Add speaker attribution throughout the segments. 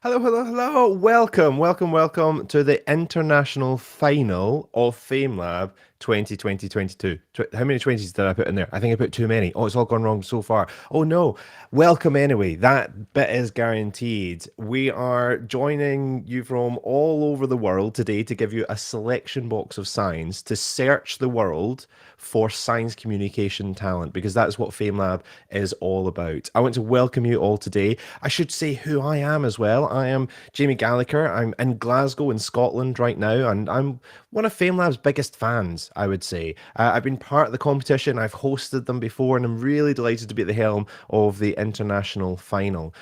Speaker 1: Hello, hello, hello. Welcome to the international final of FameLab 2022. How many 20s did I put in there? I think I put too many. Oh, it's all gone wrong so far. Oh no. Welcome anyway. That bit is guaranteed. We are joining you from all over the world today to give you a selection box of signs to search the world for science communication talent because that's what FameLab is all about. I want to welcome you all today. I should say who I am as well. I am Jamie Gallagher. I'm in Glasgow in Scotland right now, and I'm one of FameLab's biggest fans, I would say. I've been part of the competition, I've hosted them before, and I'm really delighted to be at the helm of the international final.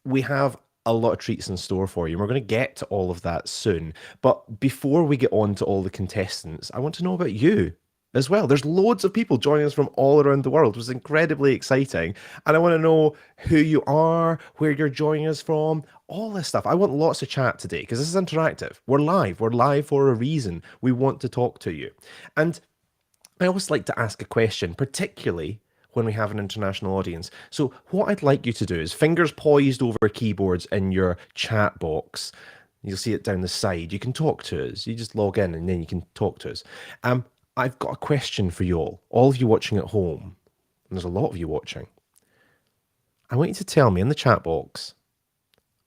Speaker 1: We have a lot of treats in store for you. And we're going to get to all of that soon. But before we get on to all the contestants, I want to know about you as well. There's loads of people joining us from all around the world. It was incredibly exciting. And I want to know who you are, where you're joining us from, all this stuff. I want lots of chat today because this is interactive. We're live. We're live for a reason. We want to talk to you. And I always like to ask a question, particularly when we have an international audience. So what I'd like you to do is fingers poised over keyboards in your chat box. You'll see it down the side. You can talk to us. You just log in and then you can talk to us. I've got a question for you all of you watching at home, and there's a lot of you watching. I want you to tell me in the chat box,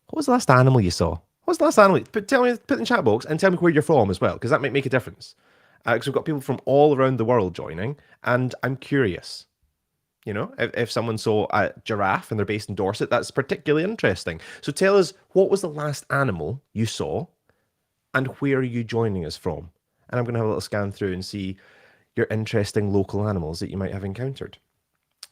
Speaker 1: what was the last animal you saw? What was the last animal? Tell me, put in the chat box and tell me where you're from as well, because that might make a difference. Because we've got people from all around the world joining, and I'm curious. You know, if someone saw a giraffe and they're based in Dorset, that's particularly interesting. So tell us, what was the last animal you saw, and where are you joining us from? And I'm going to have a little scan through and see your interesting local animals that you might have encountered.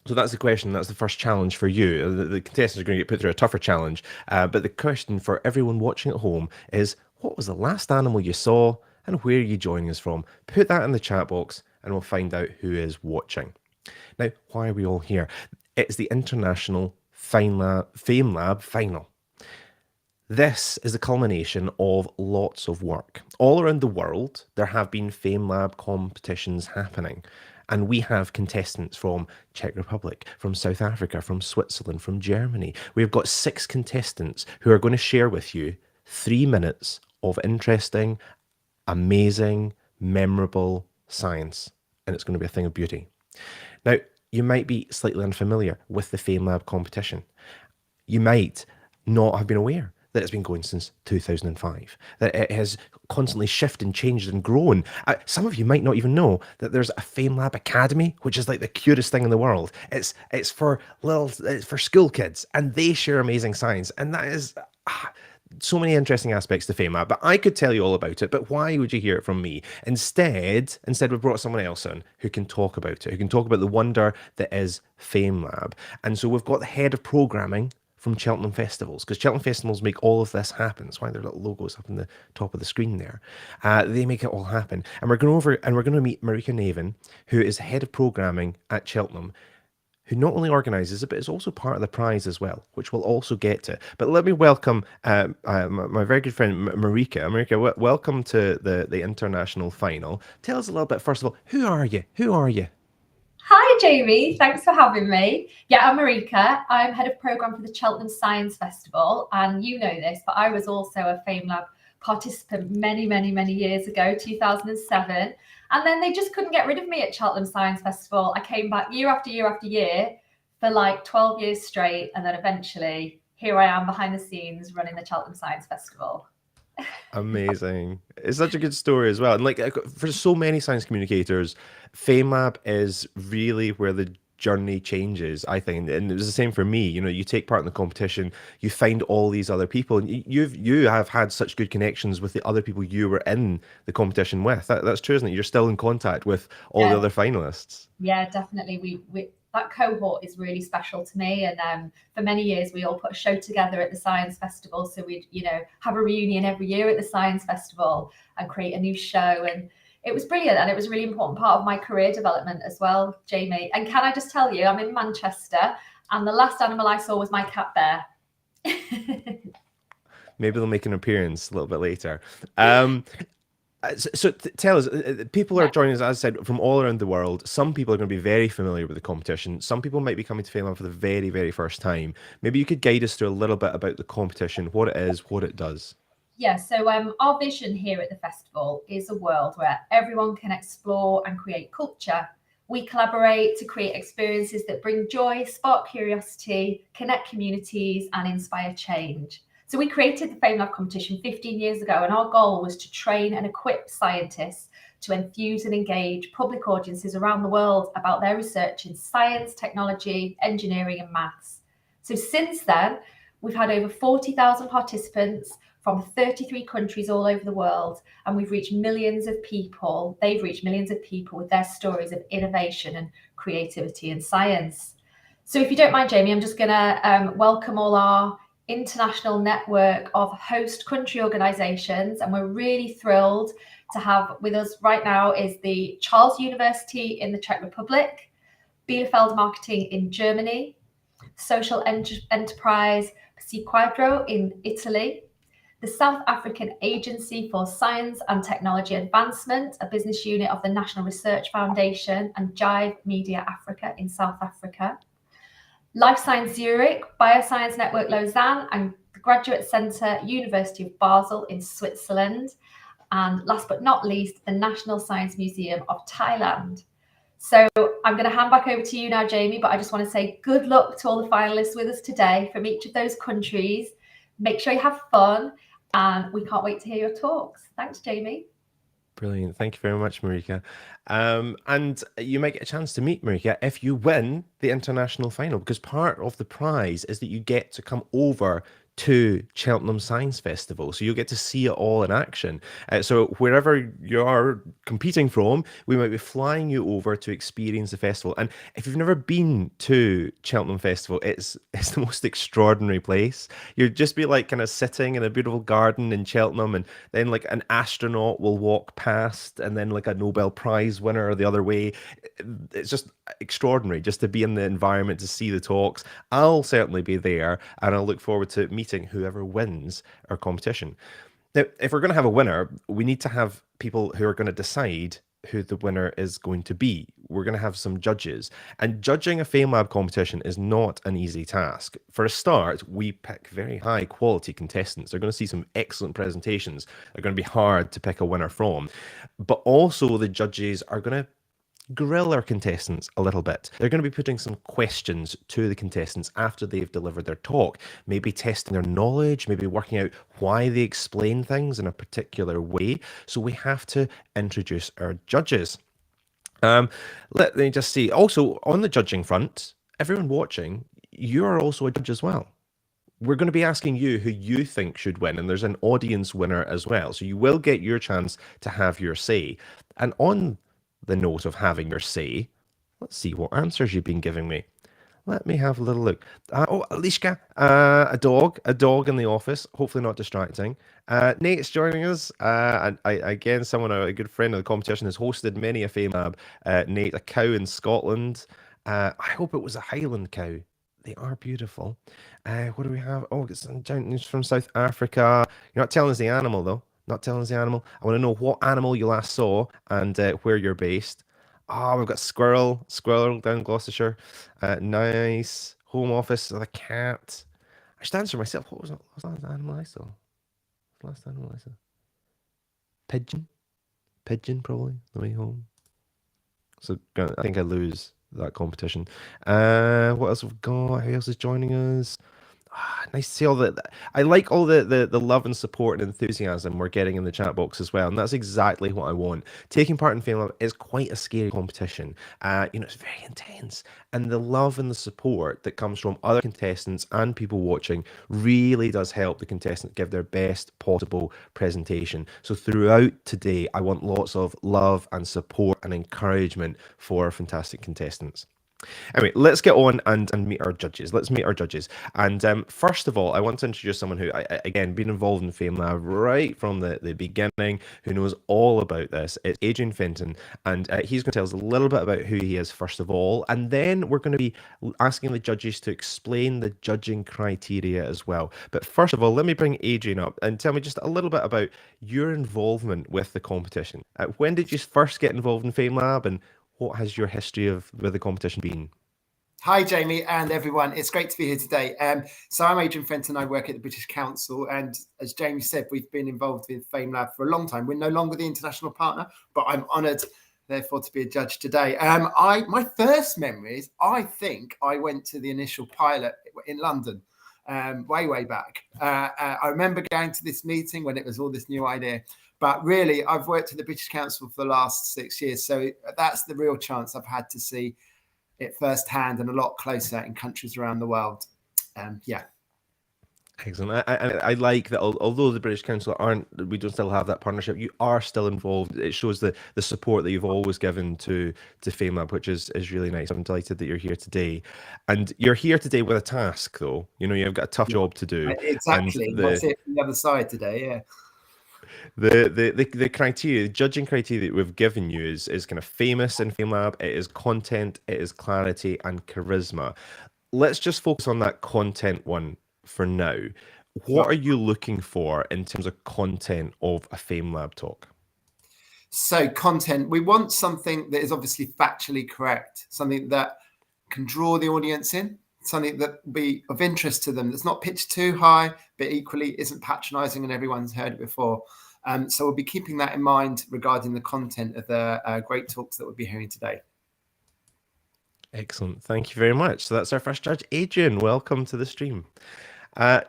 Speaker 1: So that's the question. That's the first challenge for you. The contestants are going to get put through a tougher challenge. But the question for everyone watching at home is, what was the last animal you saw and where are you joining us from? Put that in the chat box and we'll find out who is watching. Now, why are we all here? It's the International FameLab Final. This is the culmination of lots of work. All around the world, there have been FameLab competitions happening. And we have contestants from Czech Republic, from South Africa, from Switzerland, from Germany. We've got 6 contestants who are going to share with you 3 minutes of interesting, amazing, memorable science. And it's going to be a thing of beauty. Now, you might be slightly unfamiliar with the FameLab competition. You might not have been aware that it's been going since 2005, that it has constantly shifted and changed and grown. Some of you might not even know that there's a FameLab Academy, which is like the cutest thing in the world. It's for school kids, and they share amazing science, and that is so many interesting aspects to FameLab. But I could tell you all about it. But why would you hear it from me? Instead, we've brought someone else in who can talk about it, who can talk about the wonder that is FameLab. And so we've got the head of programming from Cheltenham Festivals, because Cheltenham Festivals make all of this happen. That's why their little logos up in the top of the screen there. They make it all happen. And we're going to meet Marika Navin, who is head of programming at Cheltenham, who not only organises it, but is also part of the prize as well, which we'll also get to. But let me welcome my very good friend, Marika. Marika, welcome to the international final. Tell us a little bit, first of all, who are you? Who are you?
Speaker 2: Hi, Jamie. Thanks for having me. Yeah, I'm Marika. I'm head of programme for the Cheltenham Science Festival. And you know this, but I was also a FameLab participant many, many, many years ago, 2007. And then they just couldn't get rid of me at Cheltenham Science Festival. I came back year after year after year for like 12 years straight. And then eventually, here I am behind the scenes running the Cheltenham Science Festival.
Speaker 1: Amazing. It's such a good story as well. And like for so many science communicators, FameLab is really where the journey changes, I think. And it was the same for me. You know, you take part in the competition, you find all these other people, and you have had such good connections with the other people you were in the competition with. That's true, isn't it? You're still in contact with all the other finalists.
Speaker 2: Yeah, definitely. We that cohort is really special to me, and for many years we all put a show together at the Science Festival. So we'd have a reunion every year at the Science Festival and create a new show, and it was brilliant, and it was a really important part of my career development as well, Jamie. And can I just tell you, I'm in Manchester, and the last animal I saw was my cat bear.
Speaker 1: Maybe they'll make an appearance a little bit later. Tell us, people are
Speaker 2: Yeah.
Speaker 1: joining us, as I said, from all around the world. Some people are going to be very familiar with the competition. Some people might be coming to FameLab for the very, very first time. Maybe you could guide us through a little bit about the competition, what it is, what it does.
Speaker 2: Yeah, so our vision here at the festival is a world where everyone can explore and create culture. We collaborate to create experiences that bring joy, spark curiosity, connect communities, and inspire change. So we created the FameLab competition 15 years ago, and our goal was to train and equip scientists to enthuse and engage public audiences around the world about their research in science, technology, engineering, and maths. So since then, we've had over 40,000 participants from 33 countries all over the world, and we've reached millions of people. They've reached millions of people with their stories of innovation and creativity in science. So if you don't mind, Jamie, I'm just going to welcome all our international network of host country organisations, and we're really thrilled to have with us right now is the Charles University in the Czech Republic, Bielefeld Marketing in Germany, Social Enterprise Quadro in Italy, the South African Agency for Science and Technology Advancement, a business unit of the National Research Foundation, and Jive Media Africa in South Africa, Life Science Zurich, Bioscience Network Lausanne, and the Graduate Centre, University of Basel in Switzerland, and last but not least, the National Science Museum of Thailand. So I'm going to hand back over to you now, Jamie, but I just want to say good luck to all the finalists with us today from each of those countries. Make sure you have fun, and we can't wait to hear your talks. Thanks, Jamie.
Speaker 1: Brilliant. Thank you very much, Marika. And you might get a chance to meet Marika if you win the international final, because part of the prize is that you get to come over to Cheltenham Science Festival. So you'll get to see it all in action. So wherever you are competing from, we might be flying you over to experience the festival. And if you've never been to Cheltenham Festival, it's the most extraordinary place. You'd just be like kind of sitting in a beautiful garden in Cheltenham, and then like an astronaut will walk past, and then like a Nobel Prize winner the other way. It's just extraordinary just to be in the environment, to see the talks. I'll certainly be there, and I'll look forward to meeting whoever wins our competition. Now, if we're going to have a winner, we need to have people who are going to decide who the winner is going to be. We're going to have some judges, and judging a FameLab competition is not an easy task. For a start, we pick very high quality contestants. They're going to see some excellent presentations. They're going to be hard to pick a winner from, but also the judges are going to grill our contestants a little bit. They're going to be putting some questions to the contestants after they've delivered their talk, maybe testing their knowledge, maybe working out why they explain things in a particular way. So we have to introduce our judges. Let me just see. Also, on the judging front, everyone watching, you are also a judge as well. We're going to be asking you who you think should win, and there's an audience winner as well. So you will get your chance to have your say. And on the note of having your say, let's see what answers you've been giving me. Let me have a little look. Alishka, a dog in the office, hopefully not distracting. Nate's joining us. And again, a good friend of the competition, has hosted many a FameLab. Nate, a cow in Scotland. I hope it was a Highland cow. They are beautiful. What do we have? Oh, it's from South Africa. You're not telling us the animal, though. Not telling us the animal. I want to know what animal you last saw and where you're based. Oh, we've got squirrel down in Gloucestershire. Nice. Home office with a cat. I should answer myself. What was the last animal I saw? Pigeon, probably, the way home. So I think I lose that competition. What else we've got? Who else is joining us? Nice to see all the. I like all the love and support and enthusiasm we're getting in the chat box as well, and that's exactly what I want. Taking part in FameLab is quite a scary competition. It's very intense, and the love and the support that comes from other contestants and people watching really does help the contestants give their best possible presentation. So throughout today, I want lots of love and support and encouragement for our fantastic contestants. Anyway, let's get on and meet our judges. Let's meet our judges. And first of all, I want to introduce someone who, again, been involved in FameLab right from the beginning, who knows all about this. It's Adrian Fenton, and he's going to tell us a little bit about who he is, first of all. And then we're going to be asking the judges to explain the judging criteria as well. But first of all, let me bring Adrian up and tell me just a little bit about your involvement with the competition. When did you first get involved in FameLab, and what has your history with the competition been?
Speaker 3: Hi, Jamie, and everyone. It's great to be here today. So I'm Adrian Fenton. I work at the British Council, and as Jamie said, we've been involved with FameLab for a long time. We're no longer the international partner, but I'm honoured, therefore, to be a judge today. My first memories, I think I went to the initial pilot in London, way back. I remember going to this meeting when it was all this new idea. But really, I've worked at the British Council for the last 6 years, so that's the real chance I've had to see it firsthand and a lot closer in countries around the world. Yeah.
Speaker 1: Excellent. I like that. Although the British Council we don't still have that partnership. You are still involved. It shows the support that you've always given to FameLab, which is really nice. I'm delighted that you're here today, and you're here today with a task, though. You know, you've got a tough job to do.
Speaker 3: Exactly. What's it from the other side today? Yeah.
Speaker 1: The criteria, the judging criteria that we've given you is kind of famous in FameLab. It is content, it is clarity, and charisma. Let's just focus on that content one for now. What are you looking for in terms of content of a FameLab talk?
Speaker 3: So content, we want something that is obviously factually correct, something that can draw the audience in, something that will be of interest to them, that's not pitched too high, but equally isn't patronizing and everyone's heard it before. So we'll be keeping that in mind regarding the content of the great talks that we'll be hearing today.
Speaker 1: Excellent. Thank you very much. So that's our first judge, Adrian. Welcome to the stream.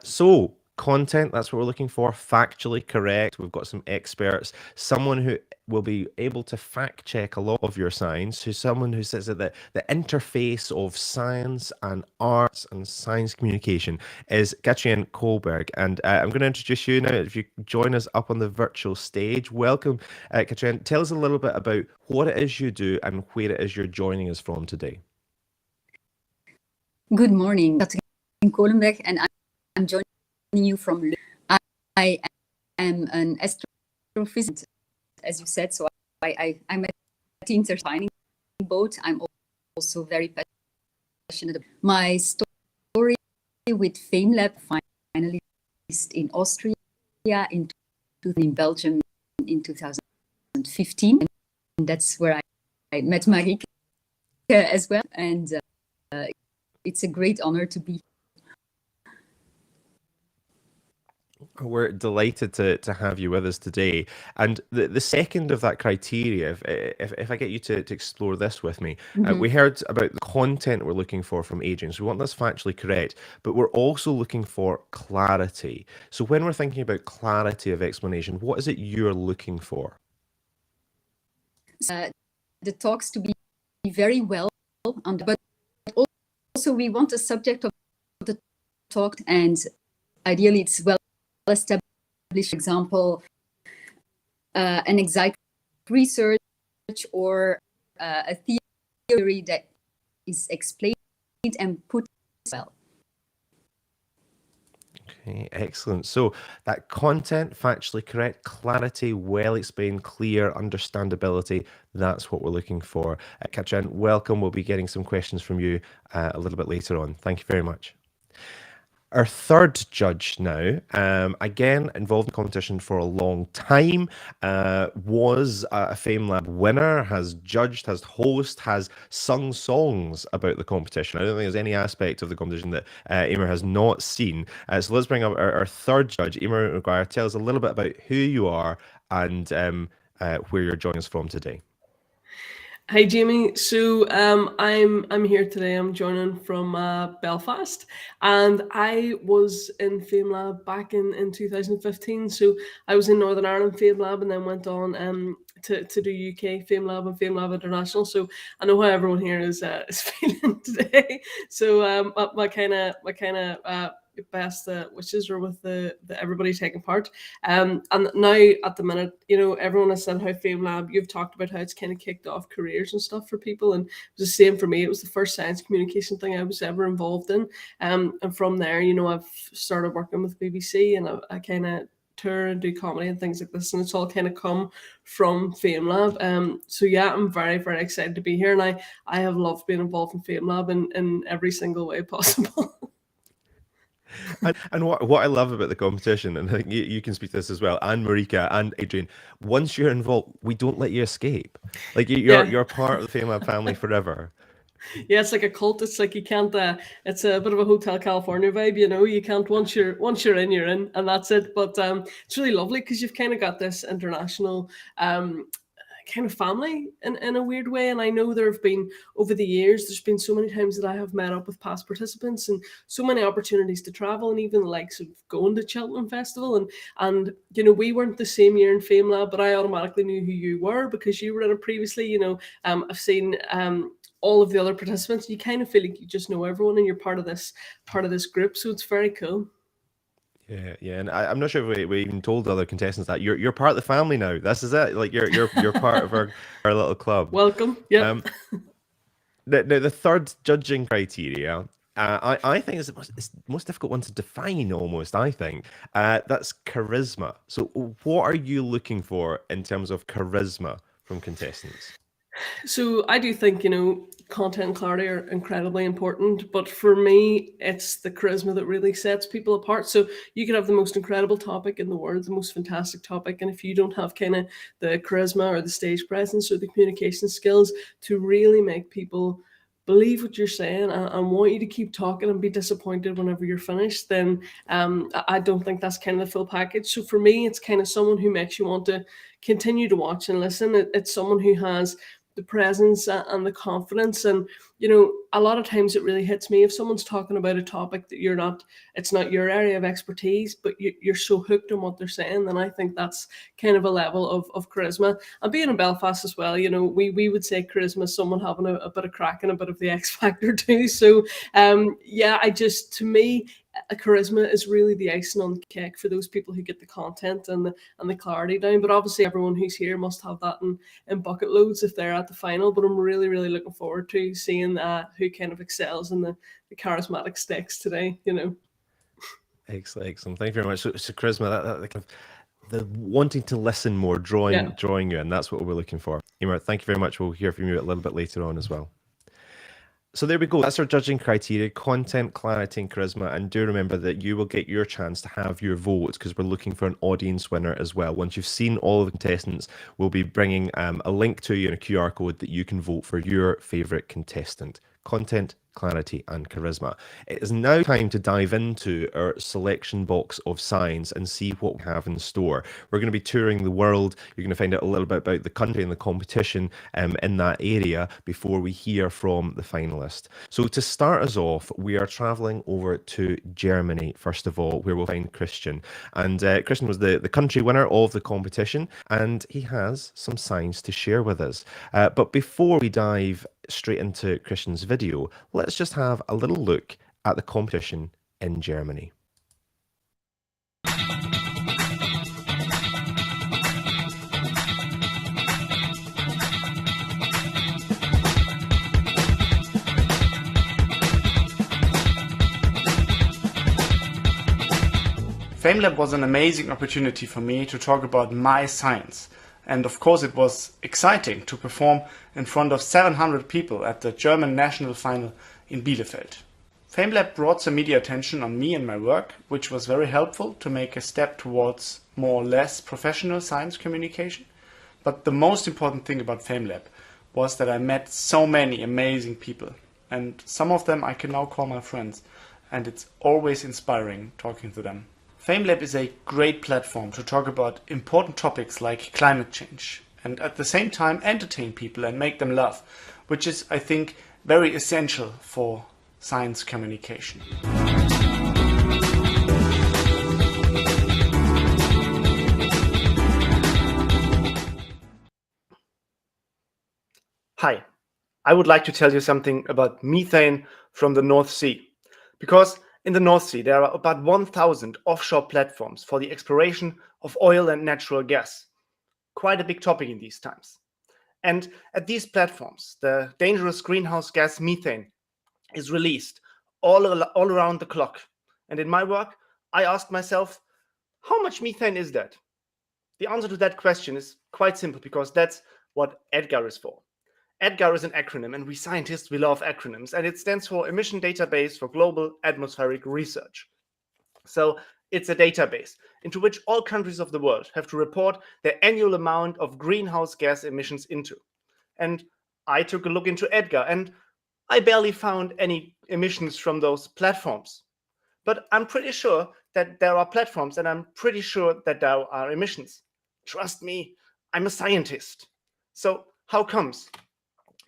Speaker 1: So content, that's what we're looking for. Factually correct. We've got some experts, someone who will be able to fact check a lot of your science, who's someone who sits at the interface of science and arts and science communication, is Katrien Kohlberg. And I'm going to introduce you now. If you join us up on the virtual stage, welcome, Katrien. Tell us a little bit about what it is you do and where it is you're joining us from today.
Speaker 4: Good morning, Katrien Kohlberg, and I'm joining you from Leuven. I am an astrophysicist, as you said, so I'm at the intertwining boat. I'm also very passionate. My story with FameLab, finalist in Austria, in Belgium in 2015, and that's where I met Marika as well, and it's a great honor to be.
Speaker 1: We're delighted to have you with us today. And the second of that criteria, if I get you to explore this with me, we heard about the content we're looking for from Adrian. So we want this factually correct, but we're also looking for clarity. So when we're thinking about clarity of explanation, what is it you're looking for?
Speaker 4: The talks to be very well but also we want the subject of the talk, and ideally it's well established, for example, an exact research or a theory that is explained and put well.
Speaker 1: Okay, excellent. So that content, factually correct, clarity, well explained, clear, understandability, that's what we're looking for. Katrien, welcome. We'll be getting some questions from you a little bit later on. Thank you very much. Our third judge now, again, involved in competition for a long time, was a FameLab winner, has judged, has hosted, has sung songs about the competition. I don't think there's any aspect of the competition that Emer has not seen. So let's bring up our third judge, Emer McGuire. Tell us a little bit about who you are and where you're joining us from today.
Speaker 5: Hi Jamie, so I'm here today. I'm joining from Belfast, and I was in FameLab back in 2015. So I was in Northern Ireland FameLab, and then went on to do UK FameLab and FameLab International. So I know how everyone here is feeling today. So my kind of best wishes or with the everybody taking part. And now at the minute, you know, everyone has said how FameLab, you've talked about how it's kind of kicked off careers and stuff for people, and it was the same for me. It was the first science communication thing I was ever involved in, and from there, you know, I've started working with BBC, and I kind of tour and do comedy and things like this, and it's all kind of come from FameLab. So yeah, I'm very, very excited to be here, and I have loved being involved in FameLab in every single way possible.
Speaker 1: And what I love about the competition, and I think you can speak to this as well, and Marika and Adrian, once you're involved, we don't let you escape. Like you're part of the FameLab family forever.
Speaker 5: Yeah, it's like a cult. It's like you can't. It's a bit of a Hotel California vibe, you know. You can't once you're in, you're in, and that's it. But it's really lovely because you've kind of got this international kind of family in a weird way. And I know there have been, over the years, there's been so many times that I have met up with past participants and so many opportunities to travel, and even the likes of going to Cheltenham Festival. And you know, we weren't the same year in FameLab, but I automatically knew who you were because you were in it previously. You know, I've seen all of the other participants. You kind of feel like you just know everyone and you're part of this group. So it's very cool.
Speaker 1: Yeah, and I'm not sure if we even told other contestants that you're part of the family now. This is it. Like you're part of our little club.
Speaker 5: Welcome. Yeah.
Speaker 1: The third judging criteria, I think it's the most difficult one to define. Almost, I think that's charisma. So, what are you looking for in terms of charisma from contestants?
Speaker 5: So I do think, you know, content and clarity are incredibly important, but for me, it's the charisma that really sets people apart. So you could have the most incredible topic in the world, the most fantastic topic, and if you don't have kind of the charisma or the stage presence or the communication skills to really make people believe what you're saying and want you to keep talking and be disappointed whenever you're finished, then I don't think that's kind of the full package. So for me, it's kind of someone who makes you want to continue to watch and listen. It's someone who has the presence and the confidence. And, you know, a lot of times it really hits me if someone's talking about a topic that it's not your area of expertise, but you're so hooked on what they're saying, then I think that's kind of a level of charisma. And being in Belfast as well, you know, we would say charisma is someone having a bit of crack and a bit of the X factor too. So yeah, to me, a charisma is really the icing on the cake for those people who get the content and the clarity down. But obviously everyone who's here must have that in bucket loads if they're at the final. But I'm really, really looking forward to seeing who kind of excels in the charismatic stakes today, you know.
Speaker 1: Excellent. Thank you very much. So charisma, that kind of the wanting to listen more, drawing you in, that's what we're looking for. Emer, thank you very much. We'll hear from you a little bit later on as well. So there we go. That's our judging criteria: content, clarity, and charisma. And do remember that you will get your chance to have your vote because we're looking for an audience winner as well. Once you've seen all of the contestants, we'll be bringing a link to you and a QR code that you can vote for your favorite contestant. Content, clarity, and charisma. It is now time to dive into our selection box of signs and see what we have in store. We're going to be touring the world. You're going to find out a little bit about the country and the competition in that area before we hear from the finalist. So to start us off, we are traveling over to Germany, first of all, where we'll find Christian. And Christian was the country winner of the competition, and he has some signs to share with us. But before we dive straight into Christian's video, let's just have a little look at the competition in Germany.
Speaker 6: FameLab was an amazing opportunity for me to talk about my science. And of course it was exciting to perform in front of 700 people at the German national final in Bielefeld. FameLab brought some media attention on me and my work, which was very helpful to make a step towards more or less professional science communication. But the most important thing about FameLab was that I met so many amazing people. And some of them I can now call my friends. And it's always inspiring talking to them. FameLab is a great platform to talk about important topics like climate change and at the same time entertain people and make them laugh, which is, I think, very essential for science communication.
Speaker 7: Hi, I would like to tell you something about methane from the North Sea, because
Speaker 6: In the North Sea, there are about 1,000 offshore platforms for the exploration of oil and natural gas. Quite a big topic in these times. And at these platforms, the dangerous greenhouse gas methane is released all around the clock. And in my work, I asked myself, how much methane is that? The answer to that question is quite simple, because that's what EDGAR is for. EDGAR is an acronym, and we scientists, we love acronyms, and it stands for Emission Database for Global Atmospheric Research. So it's a database into which all countries of the world have to report their annual amount of greenhouse gas emissions into. And I took a look into EDGAR, and I barely found any emissions from those platforms. But I'm pretty sure that there are platforms, and I'm pretty sure that there are emissions. Trust me, I'm a scientist. So how comes?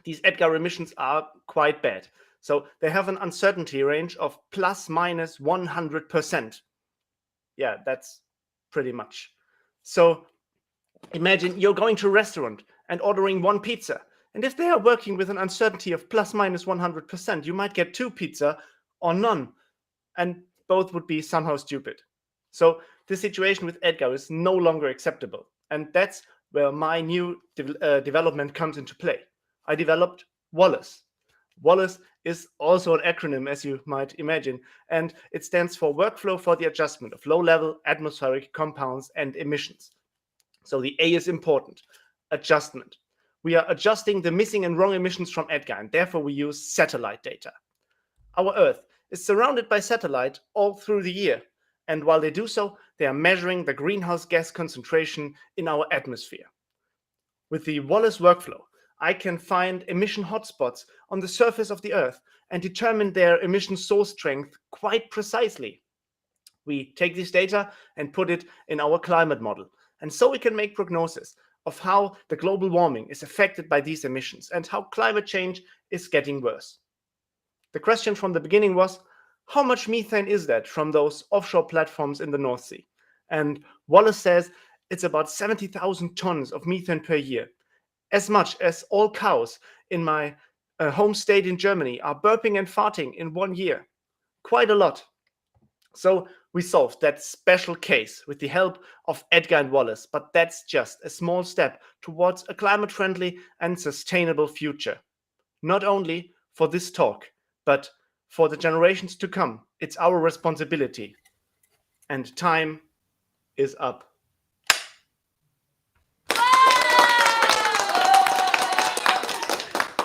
Speaker 6: These EDGAR emissions are quite bad. So they have an uncertainty range of plus minus 100%. Yeah, that's pretty much. So imagine you're going to a restaurant and ordering one pizza. And if they are working with an uncertainty of plus minus 100%, you might get 2 pizza or none. And both would be somehow stupid. So the situation with EDGAR is no longer acceptable. And that's where my new development comes into play. I developed WALLACE. WALLACE is also an acronym, as you might imagine, and it stands for Workflow for the Adjustment of Low-Level Atmospheric Compounds and Emissions. So the A is important, adjustment. We are adjusting the missing and wrong emissions from EDGAR, and therefore we use satellite data. Our Earth is surrounded by satellite all through the year, and while they do so, they are measuring the greenhouse gas concentration in our atmosphere. With the WALLACE workflow, I can find emission hotspots on the surface of the Earth and determine their emission source strength quite precisely. We take this data and put it in our climate model, and so we can make prognosis of how the global warming is affected by these emissions and how climate change is getting worse. The question from the beginning was, how much methane is that from those offshore platforms in the North Sea? And WALLACE says it's about 70,000 tons of methane per year, as much as all cows in my home state in Germany are burping and farting in 1 year. Quite a lot. So we solved that special case with the help of EDGAR and WALLACE, but that's just a small step towards a climate-friendly and sustainable future. Not only for this talk, but for the generations to come. It's our responsibility. And time is up.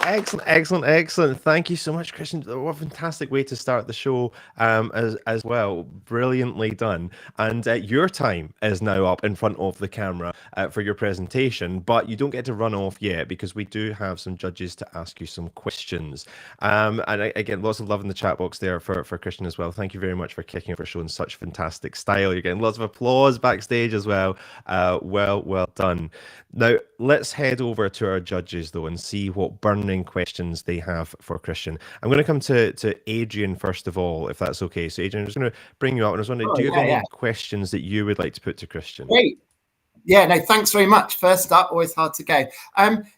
Speaker 1: Excellent, excellent, excellent. Thank you so much, Christian. What a fantastic way to start the show as well. Brilliantly done. And your time is now up in front of the camera for your presentation, but you don't get to run off yet because we do have some judges to ask you some questions. And again, lots of love in the chat box there for Christian as well. Thank you very much for kicking it, for showing such fantastic style. You're getting lots of applause backstage as well. Well done. Now, let's head over to our judges, though, and see what burning questions they have for Christian. I'm going to come to Adrian first of all, if that's okay. So, Adrian, I'm just going to bring you up, and I was wondering, do you have any questions that you would like to put to Christian?
Speaker 3: Great. Yeah, no, thanks very much. First up, always hard to go.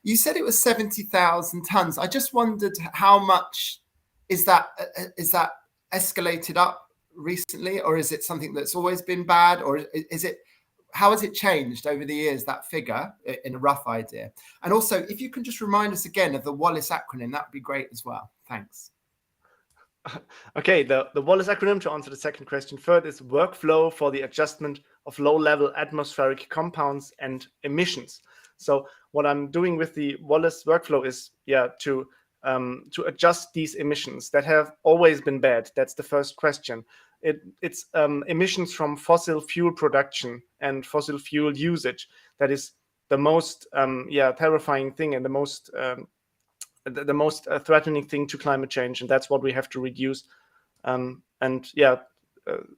Speaker 3: You said it was 70,000 tons. I just wondered how much is that escalated up recently, or is it something that's always been bad, or is it? How has it changed over the years, that figure, in a rough idea? And also, if you can just remind us again of the WALLACE acronym, that would be great as well. Thanks.
Speaker 6: Okay, the WALLACE acronym, to answer the second question first, is Workflow for the Adjustment of Low-Level Atmospheric Compounds and Emissions. So what I'm doing with the WALLACE workflow is, to adjust these emissions that have always been bad. That's the first question. It's emissions from fossil fuel production and fossil fuel usage that is the most terrifying thing and the most threatening thing to climate change, and that's what we have to reduce. The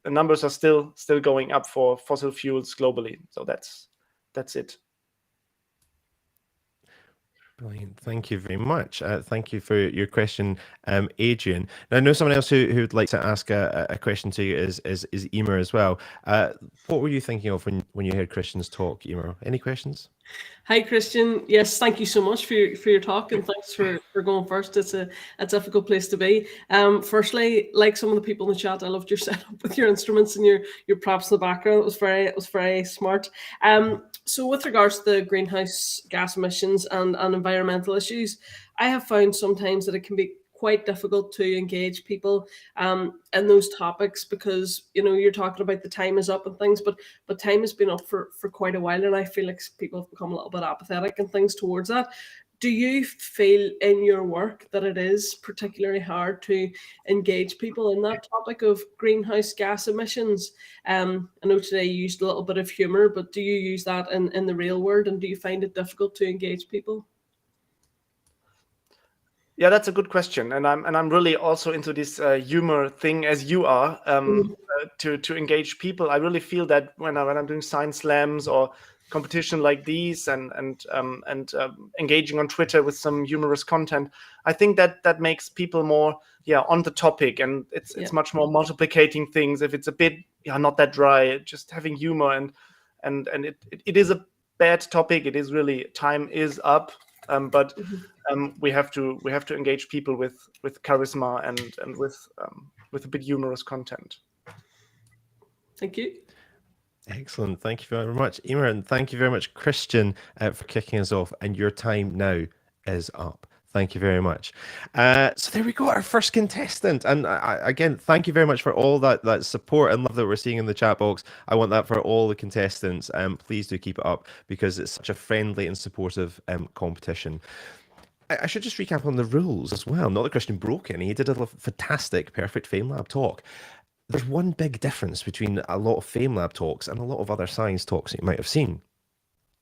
Speaker 6: numbers are still going up for fossil fuels globally. So that's it.
Speaker 1: Brilliant. Thank you very much. Thank you for your question, Adrian. Now, I know someone else who would like to ask a question to you is Emer as well. What were you thinking of when you heard Christian's talk, Emer? Any questions?
Speaker 5: Hi, Christian. Yes, thank you so much for your talk, and thanks for going first. It's a difficult place to be. Firstly, like some of the people in the chat, I loved your setup with your instruments and your props in the background. It was very smart. So with regards to the greenhouse gas emissions and environmental issues, I have found sometimes that it can be quite difficult to engage people in those topics, because you're talking about the time is up and things, but time has been up for quite a while, and I feel like people have become a little bit apathetic and things towards that. Do you feel in your work that it is particularly hard to engage people in that topic of greenhouse gas emissions? I know today you used a little bit of humor, but do you use that in the real world, and do you find it difficult to engage people?
Speaker 6: Yeah, that's a good question, and I'm really also into this humor thing as you are, to engage people. I really feel that when I'm doing science slams or competition like these, and engaging on Twitter with some humorous content, I think that makes people more on the topic, and it's much more multiplicating things. If it's a bit not that dry, just having humor, and it is a bad topic. It is really, time is up, but. We have to engage people with charisma and with a bit humorous content.
Speaker 5: Thank you.
Speaker 1: Excellent. Thank you very much, Emer, and thank you very much, Christian, for kicking us off. And your time now is up. Thank you very much. So there we go, our first contestant. And again, thank you very much for all that support and love that we're seeing in the chat box. I want that for all the contestants. Please do keep it up, because it's such a friendly and supportive competition. I should just recap on the rules as well. Not that Christian broke any. He did a fantastic, perfect FameLab talk. There's one big difference between a lot of FameLab talks and a lot of other science talks that you might have seen.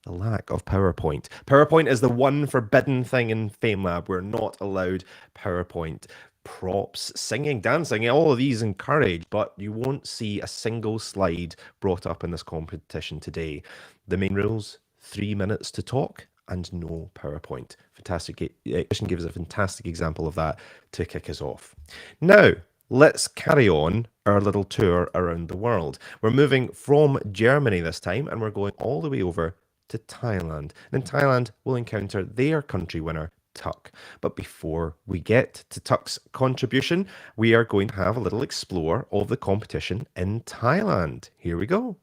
Speaker 1: The lack of PowerPoint. PowerPoint is the one forbidden thing in FameLab. We're not allowed PowerPoint. Props, singing, dancing, all of these encouraged, but you won't see a single slide brought up in this competition today. The main rules, 3 minutes to talk, and no PowerPoint. Fantastic. Christian gives a fantastic example of that to kick us off. Now, let's carry on our little tour around the world. We're moving from Germany this time, and we're going all the way over to Thailand. And in Thailand, we'll encounter their country winner, Tuck. But before we get to Tuck's contribution, we are going to have a little explore of the competition in Thailand. Here we go.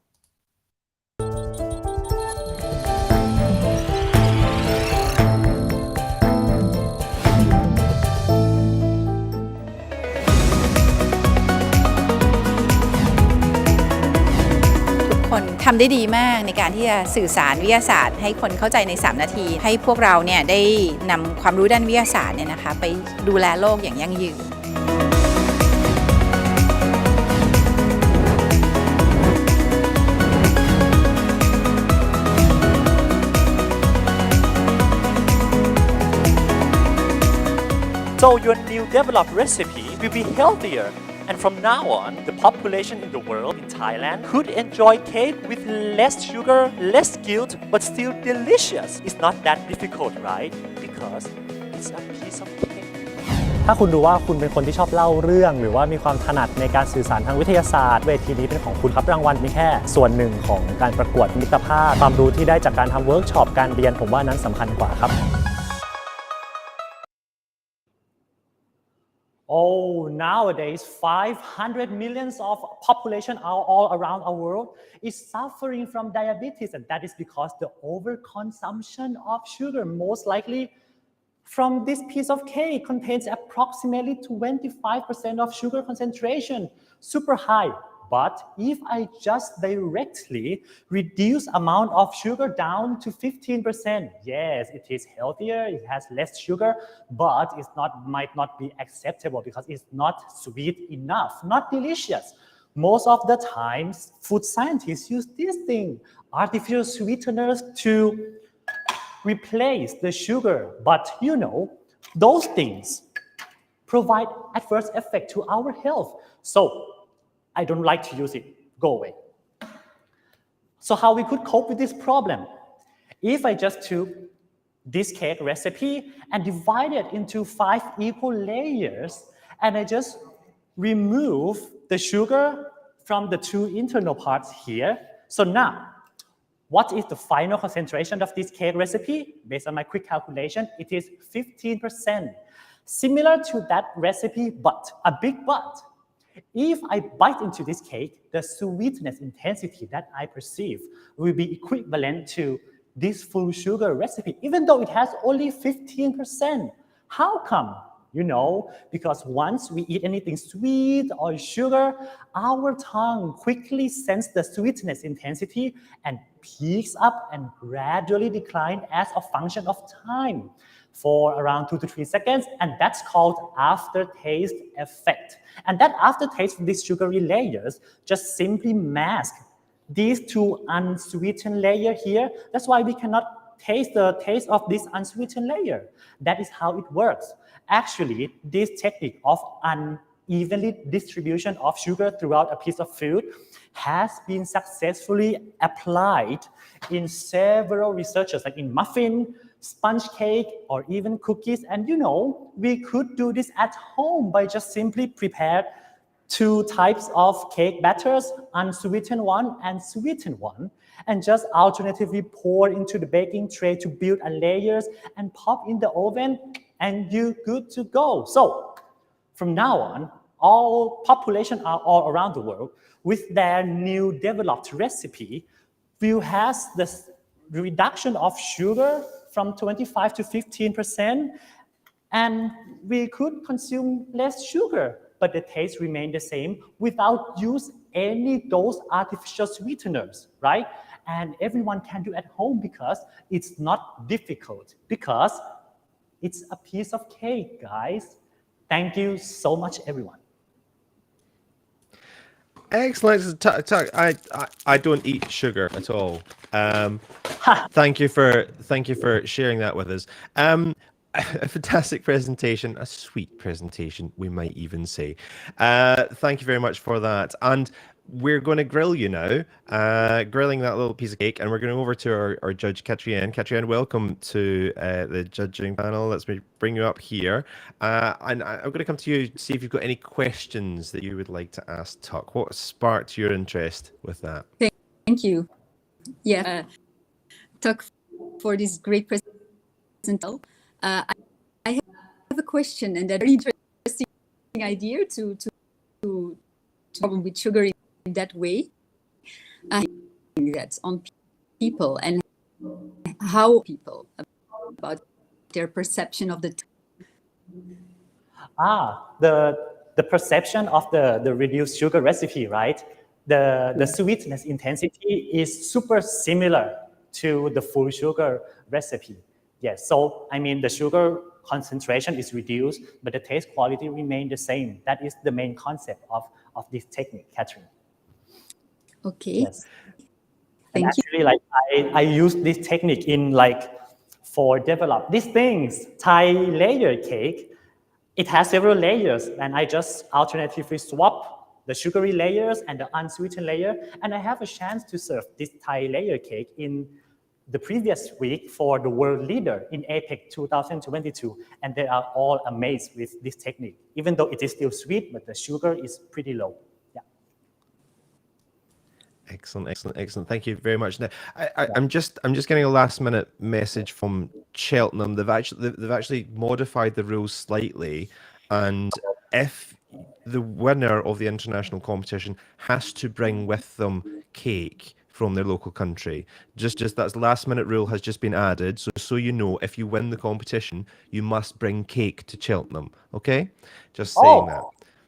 Speaker 7: คนทำได้ดีมากในการที่จะสื่อสารวิทยาศาสตร์ให้คนเข้าใจใน3นาทีให้พวกเราเนี่ยได้นำความรู้ด้านวิทยาศาสตร์เนี่ยนะคะไปดูแลโลกอย่างยั่งยืน
Speaker 8: So your new developed recipe will be healthier. And from now on, the population in the world in Thailand could enjoy cake with less sugar, less guilt, but still delicious. It's not that difficult, right? Because it's a piece of cake.
Speaker 9: ถ้าคุณดูว่าคุณเป็นคนที่ชอบเล่าเรื่องหรือว่ามีความถนัดในการสื่อสารทางวิทยาศาสตร์เวทีนี้เป็นของคุณครับรางวัลเป็นแค่ส่วนหนึ่งของการประกวดมิตรภาพความรู้ที่ได้จากการทำเวิร์กช็อปการเรียนผมว่านั้นสำคัญกว่าครับ Oh, nowadays 500 millions of population all around our world is suffering from diabetes, and that is because the overconsumption of sugar, most likely from this piece of cake, contains approximately 25% of sugar concentration, super high. But if I just directly reduce amount of sugar down to 15%, yes, it is healthier, it has less sugar, but it might not be acceptable because it's not sweet enough, not delicious. Most of the times, food scientists use this thing, artificial sweeteners to replace the sugar. But you know, those things provide adverse effect to our health. So I don't like to use it. Go away. So how we could cope with this problem? If I just took this cake recipe and divide it into 5 equal layers, and I just remove the sugar from the 2 internal parts here. So now, What is the final concentration of this cake recipe? Based on my quick calculation, it is 15%. Similar to that recipe, but a big but. If I bite into this cake, the sweetness intensity that I perceive will be equivalent to this full sugar recipe, even though it has only 15%. How come? You know, because once we eat anything sweet or sugar, our tongue quickly senses the sweetness intensity and peaks up and gradually decline as a function of time for around 2 to 3 seconds, and that's called aftertaste effect. And that aftertaste from these sugary layers just simply mask these two unsweetened layers here. That's why we cannot taste the taste of this unsweetened layer. That is how it works. Actually, this technique of unevenly distribution of sugar throughout a piece of food has been successfully applied in several researches, like in muffin, sponge cake, or even cookies. And you know, we could do this at home by just simply prepare 2 types of cake batters, unsweetened one and sweetened one, and just alternatively pour into the baking tray to build a layers and pop in the oven, and you're good to go. So from now on, all population are all around the world with their new developed recipe will have the reduction of sugar from 25 to 15%, and we could consume less sugar, but the taste remained the same without use any those artificial sweeteners, right? And everyone can do at home because it's not difficult, because it's a piece of cake, guys. Thank you so much, everyone.
Speaker 1: Excellent. I don't eat sugar at all. Thank you for sharing that with us. A fantastic presentation, a sweet presentation, we might even say. Thank you very much for that. And we're going to grill you now, grilling that little piece of cake, and we're going over to our judge, Katrien. Katrien, welcome to the judging panel. Let's bring you up here. And I'm going to come to you, see if you've got any questions that you would like to ask Tuck. What sparked your interest with that?
Speaker 4: Thank you. Yeah, Tuck, for this great presentation. I have a question, and a very interesting idea to problem with sugar in that way. That's on people and how people about their perception of the
Speaker 9: the perception of the reduced sugar recipe, right? The sweetness intensity is super similar to the full sugar recipe. Yes, so I mean the sugar concentration is reduced, but the taste quality remains the same. That is the main concept of this technique, Catherine.
Speaker 4: Okay.
Speaker 9: Yes. And actually, like I use this technique in for develop these things. Thai layer cake, it has several layers, and I just alternatively swap the sugary layers and the unsweetened layer, and I have a chance to serve this Thai layer cake in the previous week for the world leader in APEC 2022, and they are all amazed with this technique, even though it is still sweet, but the sugar is pretty low. Yeah.
Speaker 1: Excellent. Thank you very much. Now, I'm just getting a last minute message from Cheltenham. They've actually modified the rules slightly, and if the winner of the international competition has to bring with them cake from their local country. Just that last minute rule has just been added. So you know, if you win the competition, you must bring cake to Cheltenham. Okay? Just saying that.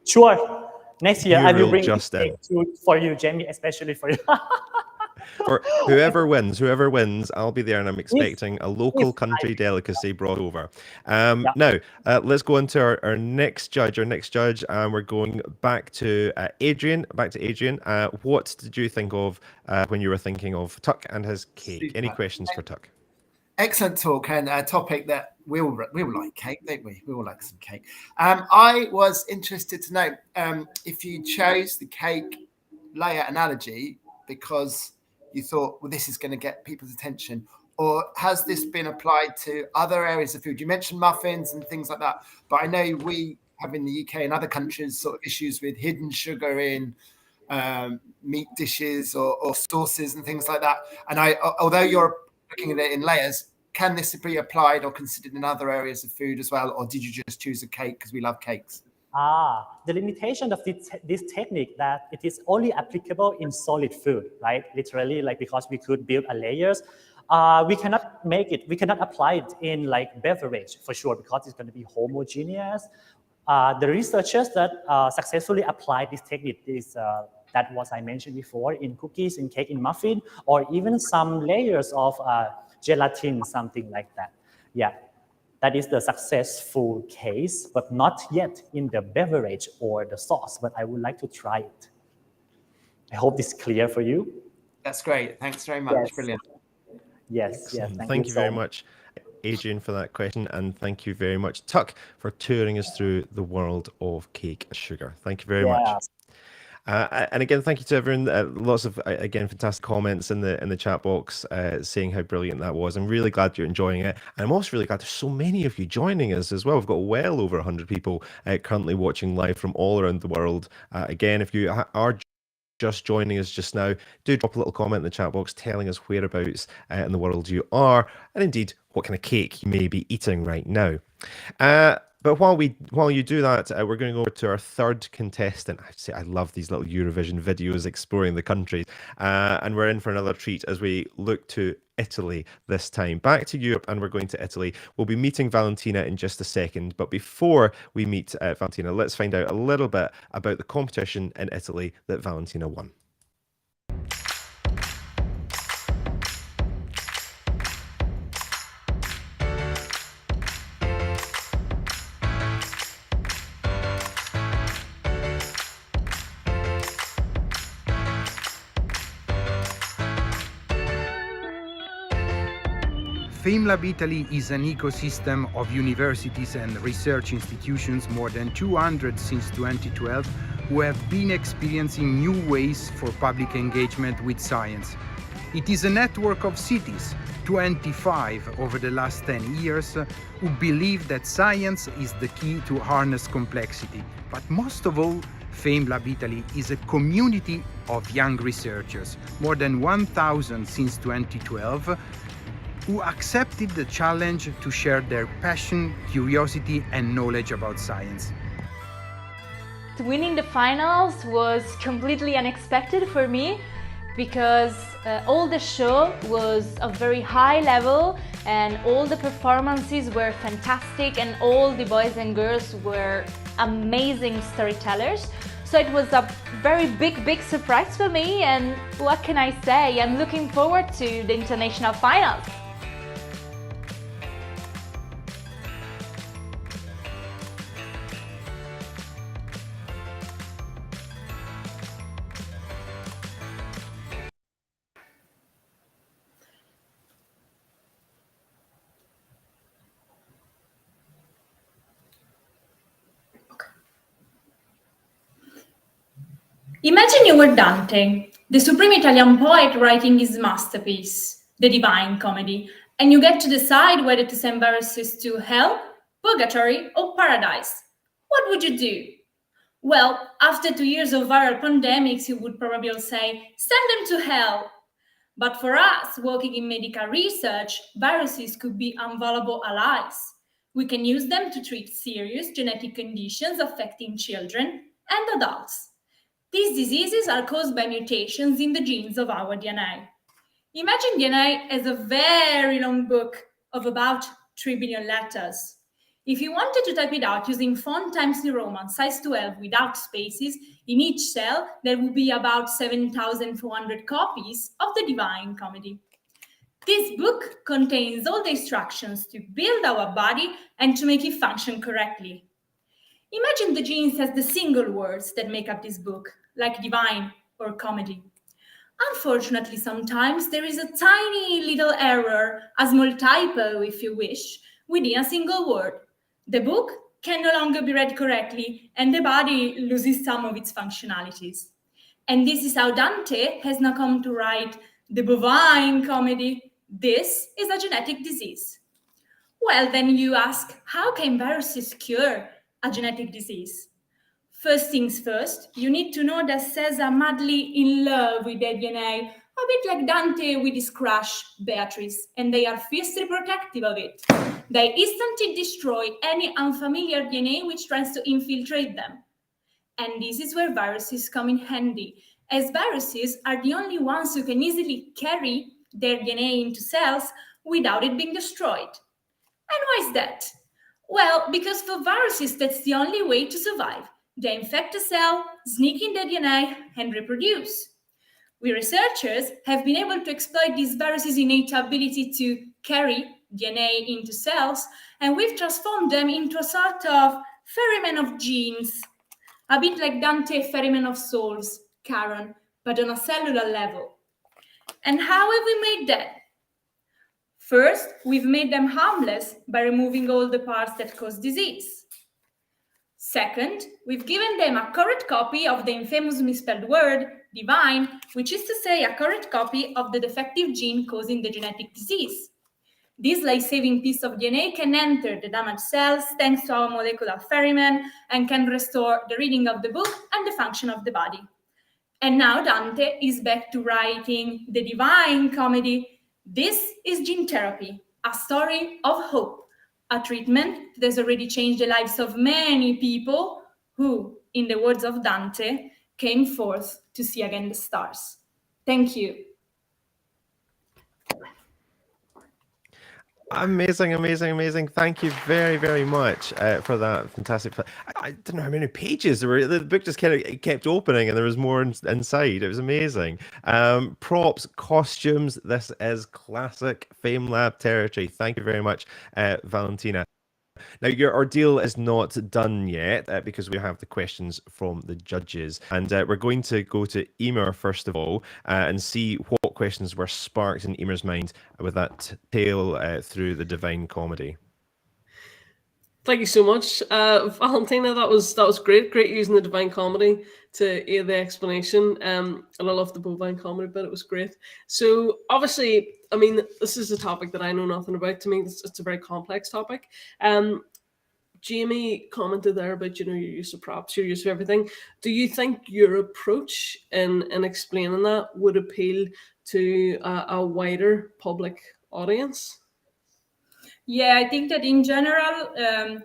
Speaker 9: Sure. Next year, I will bring
Speaker 1: Justin
Speaker 9: cake for you, Jamie, especially for you.
Speaker 1: For whoever wins, I'll be there, and I'm expecting a local country delicacy brought over. Now, let's go on to our next judge. And we're going back to Adrian. What did you think of when you were thinking of Tuck and his cake? Super. Any questions for Tuck?
Speaker 3: Excellent talk, and a topic that we all like cake, don't we? We all like some cake. I was interested to know if you chose the cake layer analogy because you thought, well, this is going to get people's attention, or has this been applied to other areas of food? You mentioned muffins and things like that, but I know we have in the UK and other countries sort of issues with hidden sugar in meat dishes or sauces and things like that. And although you're looking at it in layers, can this be applied or considered in other areas of food as well? Or did you just choose a cake because we love cakes?
Speaker 9: The limitation of this technique that it is only applicable in solid food, right? Literally, like because we could build a layers, we cannot apply it in like beverage for sure because it's going to be homogeneous. The researchers that successfully applied this technique is that was I mentioned before in cookies, in cake, in muffin, or even some layers of gelatin, something like that. Yeah. That is the successful case, but not yet in the beverage or the sauce, but I would like to try it. I hope this is clear for you.
Speaker 3: That's great. Thanks very much.
Speaker 9: Yes.
Speaker 3: Brilliant.
Speaker 9: Yes, yes.
Speaker 1: Thank you very much, Adrian, for that question. And thank you very much, Tuck, for touring us through the world of cake and sugar. Thank you very much. And again, thank you to everyone. Lots of, again, fantastic comments in the chat box saying how brilliant that was. I'm really glad you're enjoying it. And I'm also really glad there's so many of you joining us as well. We've got well over 100 people currently watching live from all around the world. Again, if you are just joining us just now, do drop a little comment in the chat box telling us whereabouts in the world you are, and indeed what kind of cake you may be eating right now. But while you do that, we're going over to our third contestant. I love these little Eurovision videos exploring the countries, and we're in for another treat as we look to Italy this time. Back to Europe, and we're going to Italy. We'll be meeting Valentina in just a second, but before we meet Valentina, let's find out a little bit about the competition in Italy that Valentina won.
Speaker 10: FameLab Italy is an ecosystem of universities and research institutions, more than 200 since 2012, who have been experiencing new ways for public engagement with science. It is a network of cities, 25 over the last 10 years, who believe that science is the key to harness complexity. But most of all, FameLab Italy is a community of young researchers, more than 1,000 since 2012, who accepted the challenge to share their passion, curiosity, and knowledge about science.
Speaker 11: Winning the finals was completely unexpected for me because all the show was of very high level and all the performances were fantastic and all the boys and girls were amazing storytellers. So it was a very big surprise for me, and what can I say? I'm looking forward to the international finals.
Speaker 12: Imagine you were Dante, the supreme Italian poet writing his masterpiece, the Divine Comedy, and you get to decide whether to send viruses to hell, purgatory, or paradise. What would you do? Well, after 2 years of viral pandemics, you would probably all say, send them to hell. But for us, working in medical research, viruses could be invaluable allies. We can use them to treat serious genetic conditions affecting children and adults. These diseases are caused by mutations in the genes of our DNA. Imagine DNA as a very long book of about 3 billion letters. If you wanted to type it out using font Times New Roman size 12 without spaces, in each cell there would be about 7,400 copies of the Divine Comedy. This book contains all the instructions to build our body and to make it function correctly. Imagine the genes as the single words that make up this book, like divine or comedy. Unfortunately, sometimes there is a tiny little error, a small typo if you wish, within a single word. The book can no longer be read correctly and the body loses some of its functionalities. And this is how Dante has now come to write the Bovine Comedy. This is a genetic disease. Well, then you ask, how can viruses cure a genetic disease? First things first, you need to know that cells are madly in love with their DNA, a bit like Dante with his crush, Beatrice, and they are fiercely protective of it. They instantly destroy any unfamiliar DNA which tries to infiltrate them. And this is where viruses come in handy, as viruses are the only ones who can easily carry their DNA into cells without it being destroyed. And why is that? Well, because for viruses, that's the only way to survive. They infect a cell, sneak in their DNA, and reproduce. We researchers have been able to exploit these viruses' innate ability to carry DNA into cells, and we've transformed them into a sort of ferryman of genes, a bit like Dante ferryman of souls, Charon, but on a cellular level. And how have we made that? First, we've made them harmless by removing all the parts that cause disease. Second, we've given them a correct copy of the infamous misspelled word, divine, which is to say a correct copy of the defective gene causing the genetic disease. This life-saving piece of DNA can enter the damaged cells thanks to our molecular ferryman and can restore the reading of the book and the function of the body. And now Dante is back to writing the divine comedy. This is gene therapy, a story of hope, a treatment that has already changed the lives of many people who, in the words of Dante, came forth to see again the stars. Thank you.
Speaker 1: Amazing, amazing, amazing. Thank you very, very much for that fantastic. I don't know how many pages there were. The book just kept opening and there was more inside. It was amazing. Props, costumes. This is classic FameLab territory. Thank you very much, Valentina. Now, your ordeal is not done yet because we have the questions from the judges. And we're going to go to Emer first of all and see what questions were sparked in Emer's mind with that tale through the Divine Comedy.
Speaker 5: Thank you so much, Valentina. That was great. Great using the Divine Comedy to aid the explanation. And I love the bovine comedy bit. It was great. So obviously, I mean, this is a topic that I know nothing about. To me, it's a very complex topic. Jamie commented there about, your use of props, your use of everything. Do you think your approach in explaining that would appeal to a wider public audience?
Speaker 12: Yeah, I think that in general,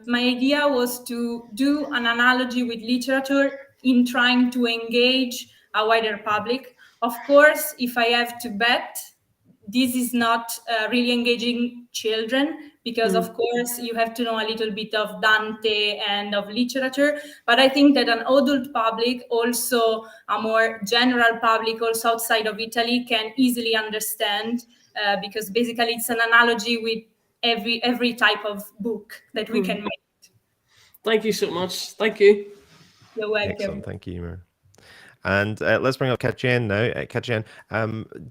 Speaker 12: my idea was to do an analogy with literature in trying to engage a wider public. Of course, if I have to bet, this is not really engaging children because, of course, you have to know a little bit of Dante and of literature. But I think that an adult public, also a more general public, also outside of Italy, can easily understand because basically it's an analogy with every type of book that we can make.
Speaker 5: Thank you so much. Thank you.
Speaker 12: You're welcome.
Speaker 1: Excellent. Thank you, Emer. And let's bring up Katjen now. Katjen,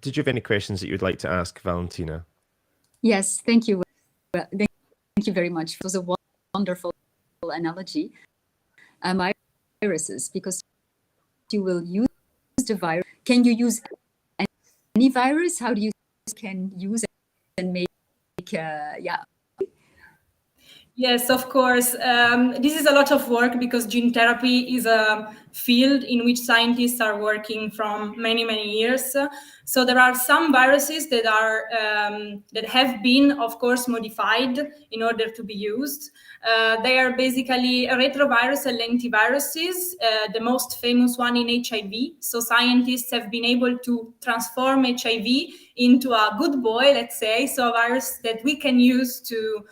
Speaker 1: did you have any questions that you would like to ask Valentina?
Speaker 4: Yes, thank you. Thank you very much. It was a wonderful analogy. Viruses, because you will use the virus. Can you use any virus? How do you can use it and make
Speaker 12: Yes, of course. This is a lot of work because gene therapy is a field in which scientists are working from many, many years. So there are some viruses that are that have been, of course, modified in order to be used. They are basically retrovirus and lentiviruses, the most famous one in HIV. So scientists have been able to transform HIV into a good boy, let's say, so a virus that we can use to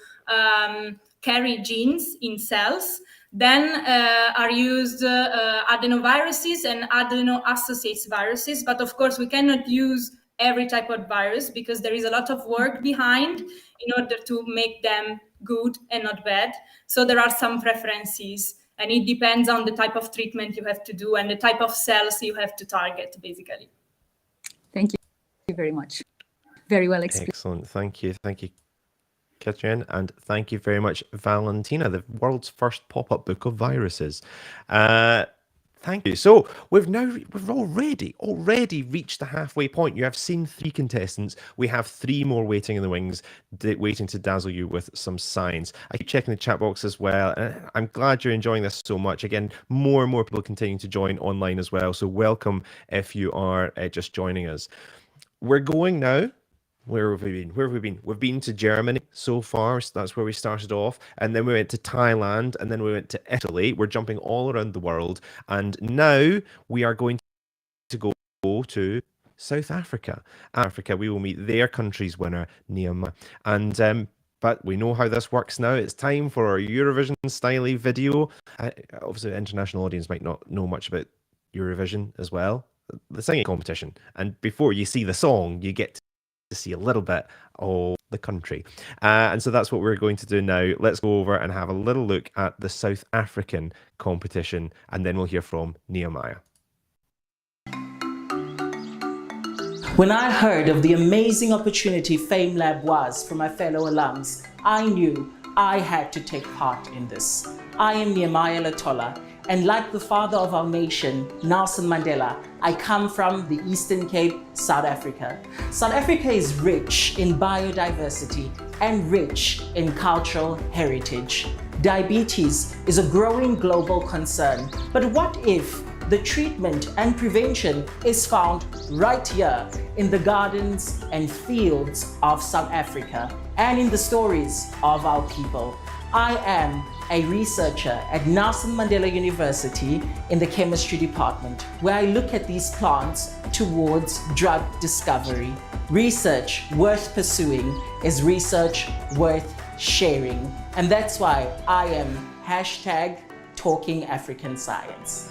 Speaker 12: carry genes in cells. Then are used adenoviruses and adeno-associated viruses. But of course, we cannot use every type of virus because there is a lot of work behind in order to make them good and not bad. So there are some preferences, and it depends on the type of treatment you have to do and the type of cells you have to target, basically.
Speaker 4: Thank you very much. Very well explained.
Speaker 1: Excellent. Thank you. Thank you, Katjen, and thank you very much, Valentina, the world's first pop-up book of viruses. Thank you. So we've already reached the halfway point. You have seen 3 contestants. We have 3 more waiting in the wings, waiting to dazzle you with some science. I keep checking the chat box as well. I'm glad you're enjoying this so much. Again, more and more people continuing to join online as well. So welcome if you are just joining us. We're going now. Where have we been? Where have we been? We've been to Germany so far. So that's where we started off. And then we went to Thailand. And then we went to Italy. We're jumping all around the world. And now we are going to go to South Africa. Africa, we will meet their country's winner, Nehemiah. And but we know how this works now. It's time for our Eurovision style video. Obviously, the international audience might not know much about Eurovision as well. The singing competition. And before you see the song, you get to see a little bit of the country. And so that's what we're going to do now. Let's go over and have a little look at the South African competition, and then we'll hear from Nehemiah.
Speaker 13: When I heard of the amazing opportunity FameLab was for my fellow alums, I knew I had to take part in this. I am Nehemiah Latola, and like the father of our nation, Nelson Mandela, I come from the Eastern Cape, South Africa. South Africa is rich in biodiversity and rich in cultural heritage. Diabetes is a growing global concern, but what if the treatment and prevention is found right here in the gardens and fields of South Africa and in the stories of our people? I am a researcher at Nelson Mandela University in the chemistry department, where I look at these plants towards drug discovery. Research worth pursuing is research worth sharing. And that's why I am #Talking African Science.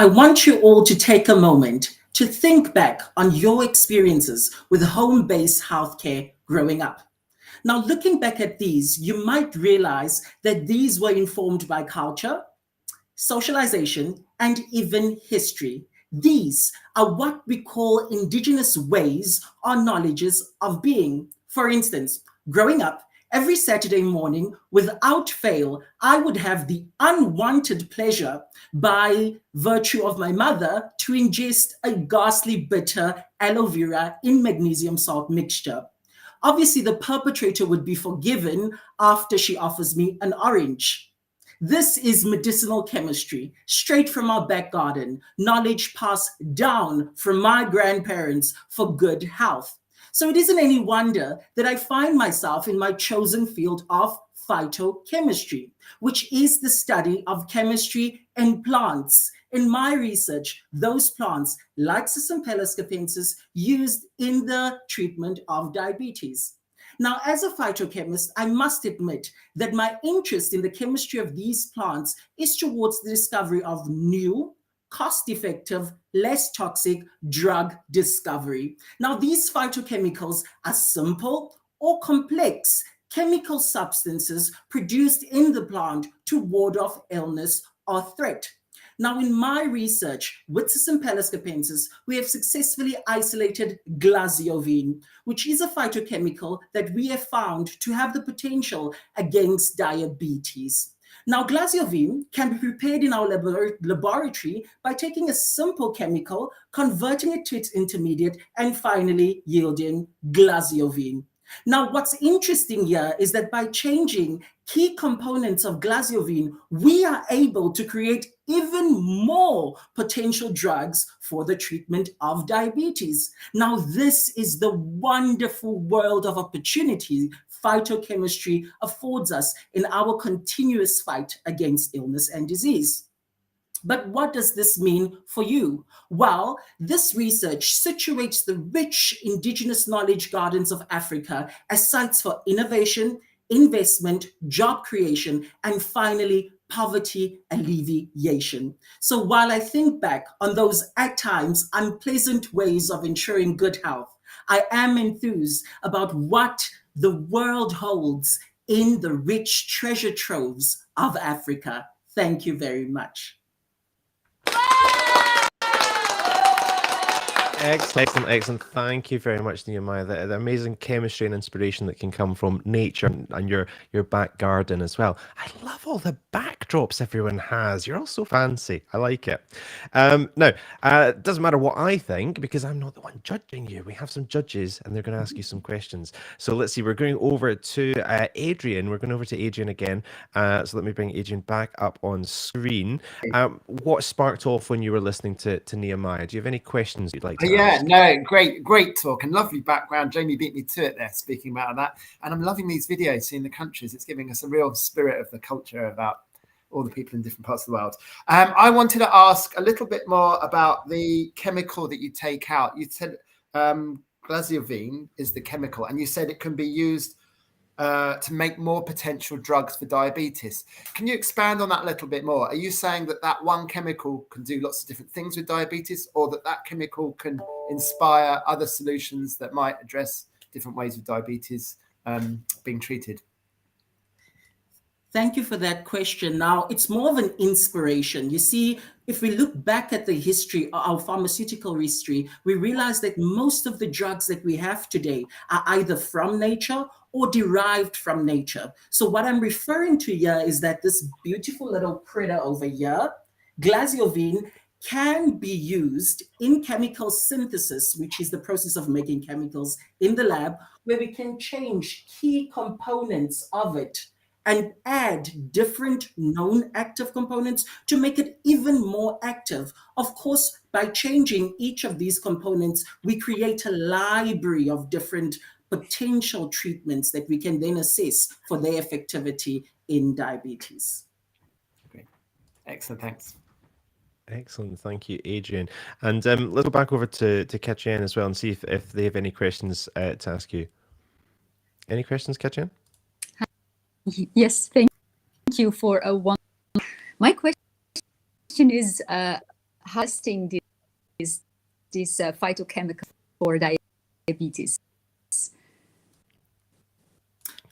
Speaker 13: I want you all to take a moment to think back on your experiences with home-based healthcare growing up. Now, looking back at these, you might realize that these were informed by culture, socialization, and even history. These are what we call indigenous ways or knowledges of being. For instance, growing up, every Saturday morning, without fail, I would have the unwanted pleasure, by virtue of my mother, to ingest a ghastly bitter aloe vera in magnesium salt mixture. Obviously, the perpetrator would be forgiven after she offers me an orange. This is medicinal chemistry, straight from our back garden, knowledge passed down from my grandparents for good health. So it isn't any wonder that I find myself in my chosen field of phytochemistry, which is the study of chemistry in plants. In my research, those plants, like Cisampelus capensis, used in the treatment of diabetes. Now, as a phytochemist, I must admit that my interest in the chemistry of these plants is towards the discovery of new, cost-effective, less toxic drug discovery. Now, these phytochemicals are simple or complex chemical substances produced in the plant to ward off illness or threat. Now, in my research with Cisampelus capensis, we have successfully isolated glaziovine, which is a phytochemical that we have found to have the potential against diabetes. Now, glaziovine can be prepared in our laboratory by taking a simple chemical, converting it to its intermediate, and finally yielding glaziovine. Now, what's interesting here is that by changing key components of glaziovine, we are able to create even more potential drugs for the treatment of diabetes. Now, this is the wonderful world of opportunity phytochemistry affords us in our continuous fight against illness and disease. But what does this mean for you? Well, this research situates the rich indigenous knowledge gardens of Africa as sites for innovation, investment, job creation, and finally, poverty alleviation. So while I think back on those at times unpleasant ways of ensuring good health, I am enthused about what the world holds in the rich treasure troves of Africa. Thank you very much.
Speaker 1: Excellent. Thank you very much, Nehemiah. The amazing chemistry and inspiration that can come from nature and your back garden as well. I love all the backdrops everyone has. You're all so fancy. I like it. Now, it doesn't matter what I think because I'm not the one judging you. We have some judges and they're going to ask you some questions. So let's see. We're going over to Adrian. We're going over to Adrian again. So let me bring Adrian back up on screen. What sparked off when you were listening to Nehemiah? Do you have any questions you'd like to ask?
Speaker 3: No, great talk and lovely background. Jamie beat me to it there, speaking about that. And I'm loving these videos, seeing the countries. It's giving us a real spirit of the culture about all the people in different parts of the world. I wanted to ask a little bit more about the chemical that you take out. You said glycosine is the chemical, and you said it can be used to make more potential drugs for diabetes. Can you expand on that a little bit more? Are you saying that one chemical can do lots of different things with diabetes, or that chemical can inspire other solutions that might address different ways of diabetes being treated?
Speaker 13: Thank you for that question. Now, it's more of an inspiration. You see, if we look back at the history, our pharmaceutical history, we realize that most of the drugs that we have today are either from nature or derived from nature. So what I'm referring to here is that this beautiful little critter over here, glycosine, can be used in chemical synthesis, which is the process of making chemicals in the lab, where we can change key components of it and add different known active components to make it even more active. Of course, by changing each of these components, we create a library of different potential treatments that we can then assess for their effectivity in diabetes.
Speaker 3: Great. Excellent, thanks.
Speaker 1: Excellent, thank you, Adrian. And let's go back over to Katrin as well and see if they have any questions to ask you. Any questions, Katrin?
Speaker 4: Yes, thank you for a one. My question is harvesting this phytochemical for diabetes.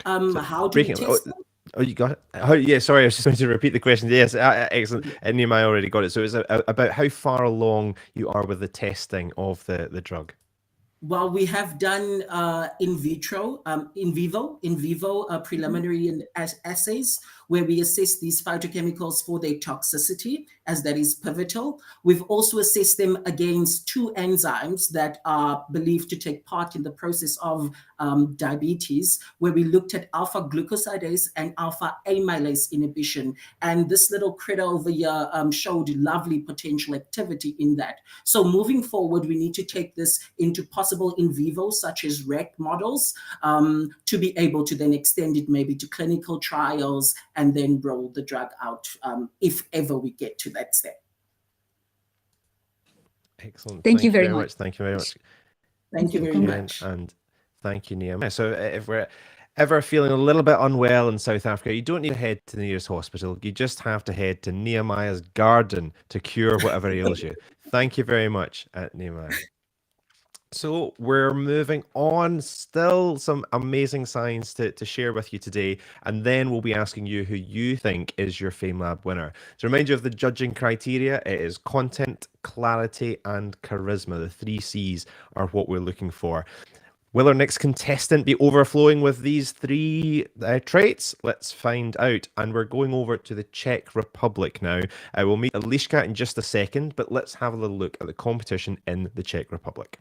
Speaker 13: How do you test them?
Speaker 1: Oh, you got it? Oh, yeah, sorry, I was just going to repeat the question. Yes, excellent. And Nehemiah already got it. So it's about how far along you are with the testing of the drug.
Speaker 13: Well, we have done in vivo preliminary assays where we assess these phytochemicals for their toxicity, as that is pivotal. We've also assessed them against two enzymes that are believed to take part in the process of diabetes, where we looked at alpha glucosidase and alpha amylase inhibition. And this little critter over here showed lovely potential activity in that. So moving forward, we need to take this into possible in vivo, such as REC models, to be able to then extend it maybe to clinical trials and then roll the drug out if ever we get to that step.
Speaker 1: Excellent.
Speaker 4: Thank you very much.
Speaker 1: Thank you very much.
Speaker 13: Thank you very much.
Speaker 1: And thank you, Nehemiah. So if we're ever feeling a little bit unwell in South Africa, you don't need to head to the nearest hospital. You just have to head to Nehemiah's garden to cure whatever ails you. Thank you very much, Nehemiah. So we're moving on, still some amazing science to share with you today, and then we'll be asking you who you think is your FameLab winner. To remind you of the judging criteria, it is content, clarity, and charisma. The 3 C's are what we're looking for. Will our next contestant be overflowing with these 3 traits? Let's find out. And we're going over to the Czech Republic now. We'll meet Eliška in just a second, but let's have a little look at the competition in the Czech Republic.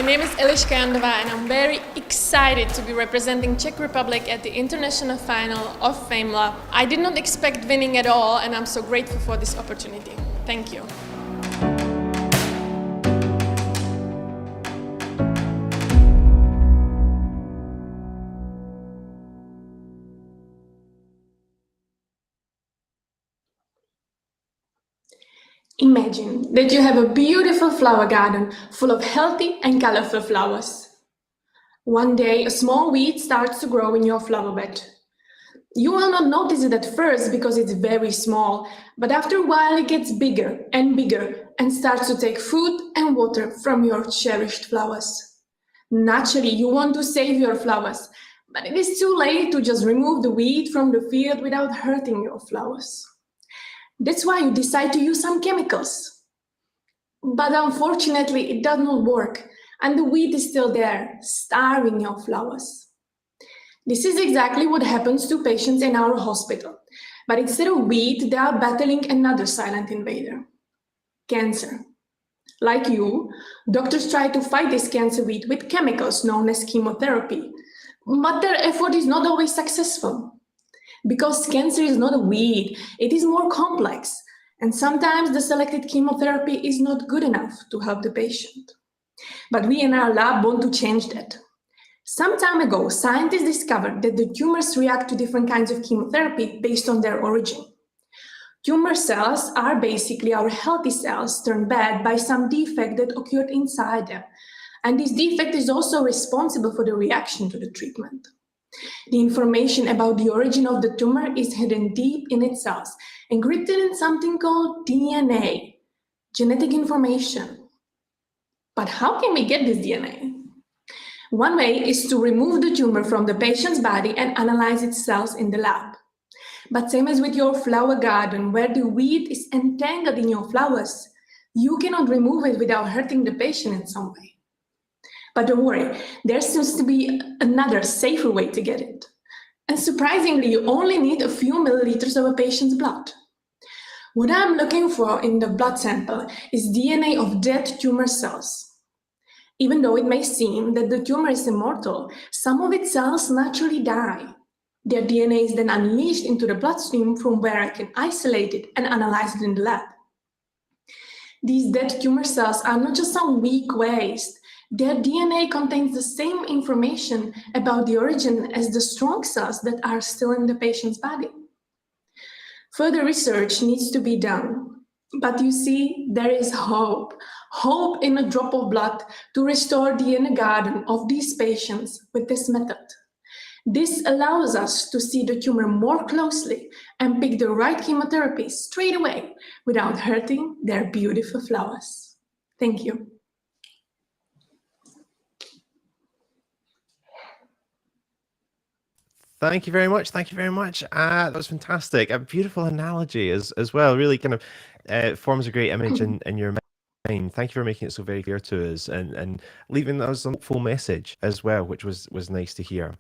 Speaker 14: name is Eliška Jandová and I'm very excited to be representing Czech Republic at the international final of FameLab. I did not expect winning at all and I'm so grateful for this opportunity. Thank you. Imagine that you have a beautiful flower garden full of healthy and colorful flowers. One day, a small weed starts to grow in your flower bed. You will not notice it at first because it's very small, but after a while it gets bigger and starts to take food and water from your cherished flowers. Naturally, you want to save your flowers, but it is too late to just remove the weed from the field without hurting your flowers. That's why you decide to use some chemicals. But unfortunately, it does not work, and the weed is still there, starving your flowers. This is exactly what happens to patients in our hospital. But instead of weed, they are battling another silent invader, cancer. Like you, doctors try to fight this cancer weed with chemicals known as chemotherapy, but their effort is not always successful. Because cancer is not a weed, it is more complex, and sometimes the selected chemotherapy is not good enough to help the patient. But we in our lab want to change that. Some time ago, scientists discovered that the tumors react to different kinds of chemotherapy based on their origin. Tumor cells are basically our healthy cells turned bad by some defect that occurred inside them, and this defect is also responsible for the reaction to the treatment. The information about the origin of the tumor is hidden deep in its cells, encrypted in something called DNA, genetic information. But how can we get this DNA? One way is to remove the tumor from the patient's body and analyze its cells in the lab. But same as with your flower garden, where the weed is entangled in your flowers, you cannot remove it without hurting the patient in some way. But don't worry, there seems to be another, safer way to get it. And surprisingly, you only need a few milliliters of a patient's blood. What I'm looking for in the blood sample is DNA of dead tumor cells. Even though it may seem that the tumor is immortal, some of its cells naturally die. Their DNA is then unleashed into the bloodstream from where I can isolate it and analyze it in the lab. These dead tumor cells are not just some weak waste. Their DNA contains the same information about the origin as the strong cells that are still in the patient's body. Further research needs to be done. But you see, there is hope. Hope in a drop of blood to restore the inner garden of these patients with this method. This allows us to see the tumor more closely and pick the right chemotherapy straight away without hurting their beautiful flowers. Thank you.
Speaker 1: Thank you very much. Thank you very much. That was fantastic. A beautiful analogy as well. Really kind of forms a great image in your mind. Thank you for making it so very clear to us and leaving us a hopeful message as well, which was nice to hear.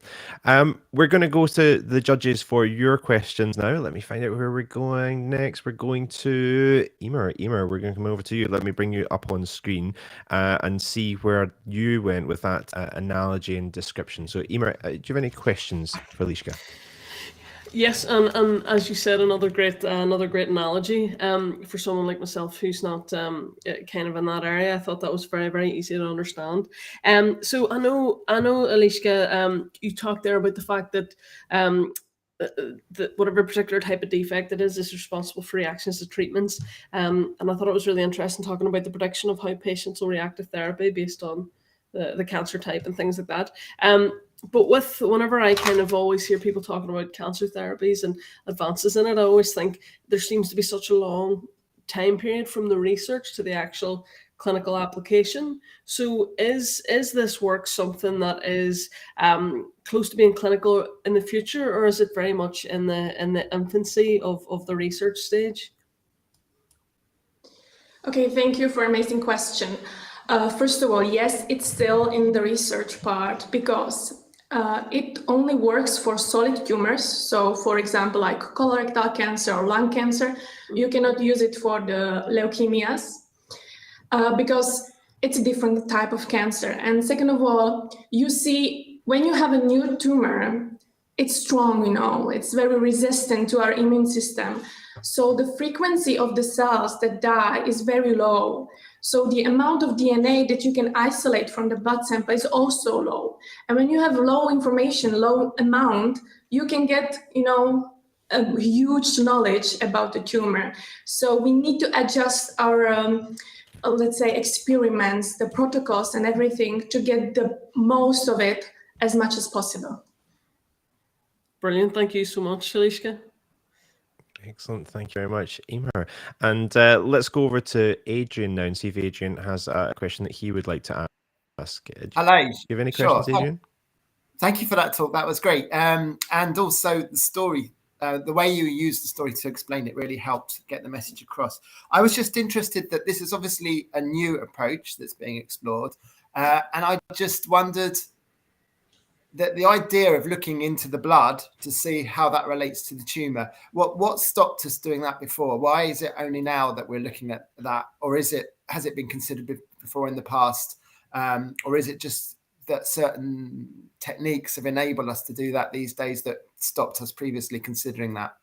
Speaker 1: We're going to go to the judges for your questions now. Let me find out where we're going next. We're going to Emer. Emer, we're going to come over to you. Let me bring you up on screen and see where you went with that analogy and description. So Emer, do you have any questions for Eliška?
Speaker 5: Yes, and as you said, another great analogy for someone like myself who's not kind of in that area. I thought that was very, very easy to understand. So I know, Eliška, you talked there about the fact that that whatever particular type of defect it is responsible for reactions to treatments. And I thought it was really interesting talking about the prediction of how patients will react to therapy based on the cancer type and things like that. But whenever I kind of always hear people talking about cancer therapies and advances in it, I always think there seems to be such a long time period from the research to the actual clinical application. So is this work something that is close to being clinical in the future, or is it very much in the infancy of the research stage?
Speaker 14: Okay, thank you for an amazing question. First of all, yes, it's still in the research part because it only works for solid tumors. So for example, like colorectal cancer or lung cancer, you cannot use it for the leukemias because it's a different type of cancer. And second of all, you see, when you have a new tumor, it's strong, it's very resistant to our immune system. So the frequency of the cells that die is very low. So the amount of DNA that you can isolate from the blood sample is also low. And when you have low information, low amount, you can get, a huge knowledge about the tumor. So we need to adjust our, let's say, experiments, the protocols and everything to get the most of it as much as possible.
Speaker 5: Brilliant. Thank you so much, Shalishka.
Speaker 1: Excellent. Thank you very much, Emer. And let's go over to Adrian now and see if Adrian has a question that he would like to ask.
Speaker 3: Hello.
Speaker 1: Do you have any questions, Adrian?
Speaker 3: Thank you for that talk. That was great. And also the story, the way you used the story to explain it really helped get the message across. I was just interested that this is obviously a new approach that's being explored. And I just wondered that the idea of looking into the blood to see how that relates to the tumor, what stopped us doing that before? Why is it only now that we're looking at that? Or has it been considered before in the past? Or is it just that certain techniques have enabled us to do that these days that stopped us previously considering that?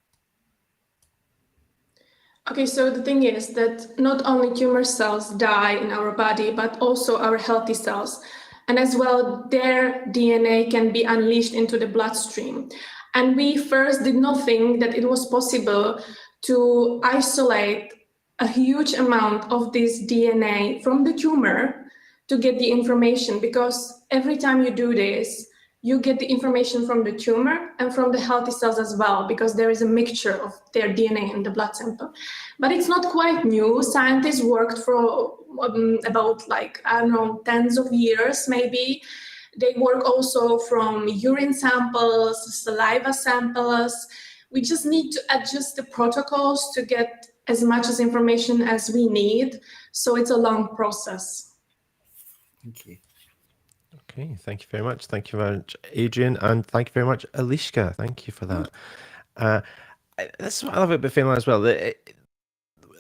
Speaker 14: Okay, so the thing is that not only tumor cells die in our body, but also our healthy cells. And as well, their DNA can be unleashed into the bloodstream. And we first did not think that it was possible to isolate a huge amount of this DNA from the tumor to get the information, because every time you do this, you get the information from the tumor and from the healthy cells as well, because there is a mixture of their DNA in the blood sample. But it's not quite new. Scientists worked for about, tens of years, maybe. They work also from urine samples, saliva samples. We just need to adjust the protocols to get as much as information as we need. So it's a long process.
Speaker 3: Thank you.
Speaker 1: Okay, thank you very much. Thank you very much, Adrian, and thank you very much, Alishka. Thank you for that. That's what I love about FameLab as well.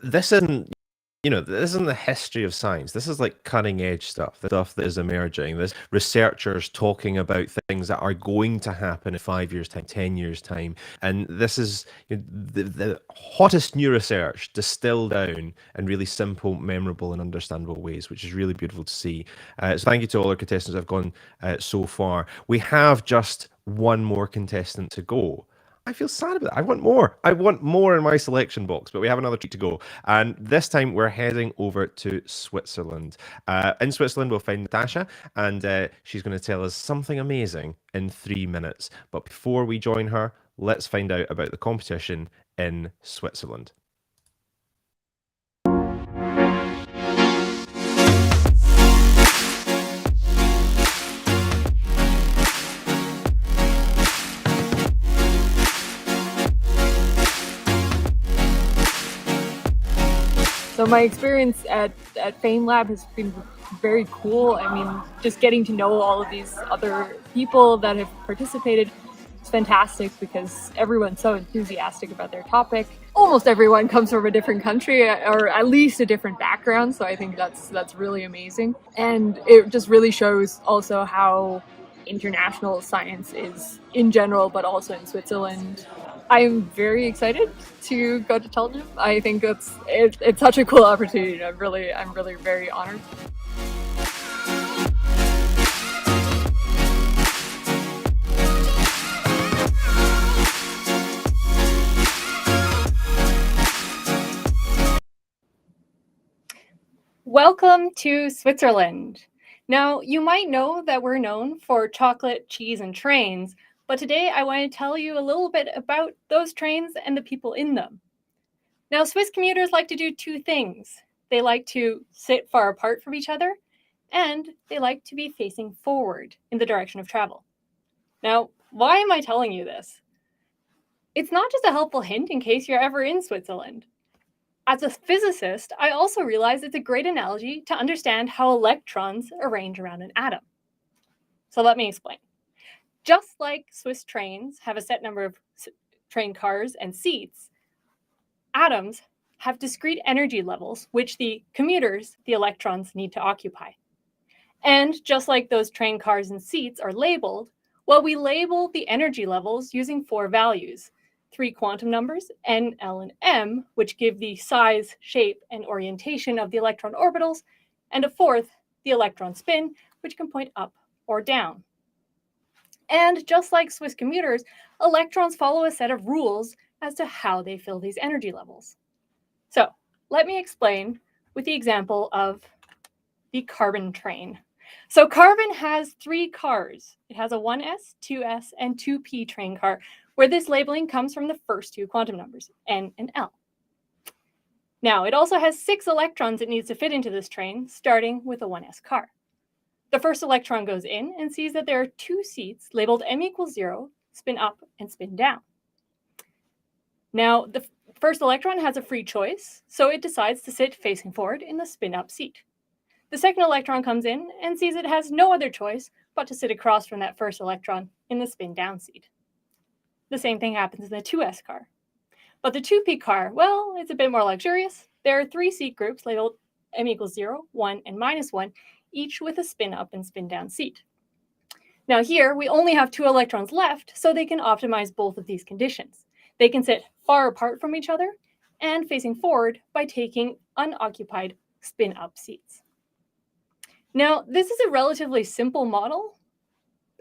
Speaker 1: This isn't the history of science. This is like cutting edge stuff, the stuff that is emerging. There's researchers talking about things that are going to happen in 5 years' time, 10 years' time. And this is the hottest new research distilled down in really simple, memorable, and understandable ways, which is really beautiful to see. So thank you to all our contestants that have gone so far. We have just one more contestant to go. I feel sad about it. I want more. I want more in my selection box, but we have another treat to go. And this time we're heading over to Switzerland. In Switzerland, we'll find Natasha, and she's going to tell us something amazing in 3 minutes. But before we join her, let's find out about the competition in Switzerland.
Speaker 15: So my experience at FameLab has been very cool. I mean, just getting to know all of these other people that have participated is fantastic because everyone's so enthusiastic about their topic. Almost everyone comes from a different country or at least a different background, so I think that's really amazing. And it just really shows also how international science is in general, but also in Switzerland. I'm very excited to go to Cheltenham. I think it's such a cool opportunity. I'm really very honored.
Speaker 16: Welcome to Switzerland. Now, you might know that we're known for chocolate, cheese, and trains, but today I want to tell you a little bit about those trains and the people in them. Now, Swiss commuters like to do two things. They like to sit far apart from each other, and they like to be facing forward in the direction of travel. Now, why am I telling you this? It's not just a helpful hint in case you're ever in Switzerland. As a physicist, I also realize it's a great analogy to understand how electrons arrange around an atom. So let me explain. Just like Swiss trains have a set number of train cars and seats, atoms have discrete energy levels, which the commuters, the electrons, need to occupy. And just like those train cars and seats are labeled, well, we label the energy levels using 4 values, 3 quantum numbers, n, l, and m, which give the size, shape, and orientation of the electron orbitals, and a 4th, the electron spin, which can point up or down. And just like Swiss commuters, electrons follow a set of rules as to how they fill these energy levels. So let me explain with the example of the carbon train. So carbon has 3 cars. It has a 1s, 2s, and 2p train car, where this labeling comes from the first 2 quantum numbers, n and l. Now, it also has 6 electrons it needs to fit into this train, starting with a 1s car. The first electron goes in and sees that there are 2 seats labeled m equals 0, spin up and spin down. Now, the first electron has a free choice, so it decides to sit facing forward in the spin up seat. The second electron comes in and sees it has no other choice but to sit across from that first electron in the spin down seat. The same thing happens in the 2s car. But the 2p car, well, it's a bit more luxurious. There are 3 seat groups labeled m equals 0, 1, and -1, each with a spin up and spin down seat. Now here, we only have 2 electrons left, so they can optimize both of these conditions. They can sit far apart from each other and facing forward by taking unoccupied spin up seats. Now, this is a relatively simple model,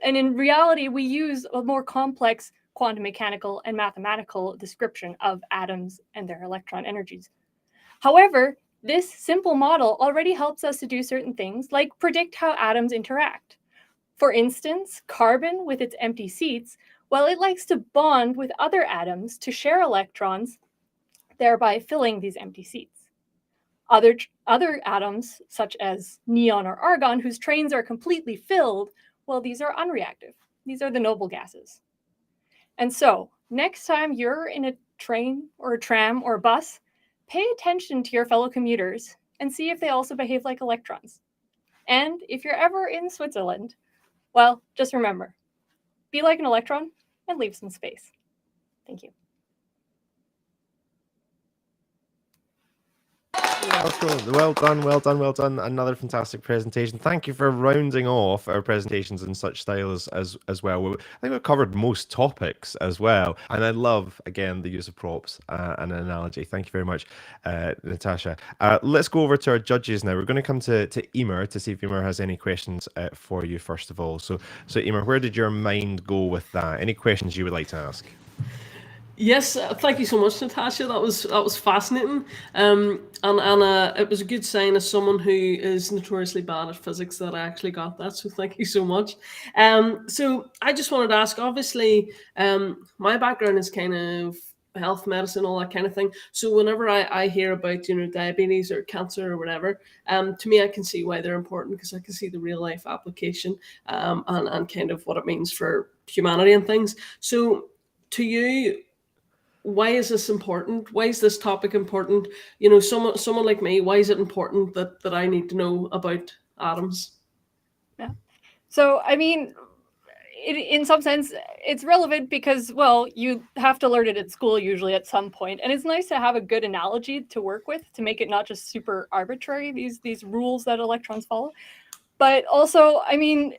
Speaker 16: and in reality, we use a more complex quantum mechanical and mathematical description of atoms and their electron energies. However, this simple model already helps us to do certain things like predict how atoms interact. For instance, carbon with its empty seats, well, it likes to bond with other atoms to share electrons, thereby filling these empty seats. Other atoms, such as neon or argon, whose trains are completely filled, well, these are unreactive. These are the noble gases. And so, next time you're in a train or a tram or a bus, pay attention to your fellow commuters and see if they also behave like electrons. And if you're ever in Switzerland, well, just remember, be like an electron and leave some space. Thank you.
Speaker 1: Well done, well done, well done. Another fantastic presentation. Thank you for rounding off our presentations in such style as well. I think we've covered most topics as well. And I love, again, the use of props and an analogy. Thank you very much, Natasha. Let's go over to our judges now. We're going to come to Emer to see if Emer has any questions for you, first of all. So Emer, where did your mind go with that? Any questions you would like to ask?
Speaker 5: Yes, thank you so much, Natasha. That was fascinating, and it was a good sign as someone who is notoriously bad at physics that I actually got that. So thank you so much. So I just wanted to ask. Obviously, my background is kind of health, medicine, all that kind of thing. So whenever I hear about diabetes or cancer or whatever, to me I can see why they're important because I can see the real life application and kind of what it means for humanity and things. So to you, why is this important? Why is this topic important? Someone like me, why is it important that I need to know about atoms?
Speaker 16: Yeah. So, I mean, in some sense, it's relevant because, well, you have to learn it at school usually at some point. And it's nice to have a good analogy to work with to make it not just super arbitrary, these rules that electrons follow. But also, I mean,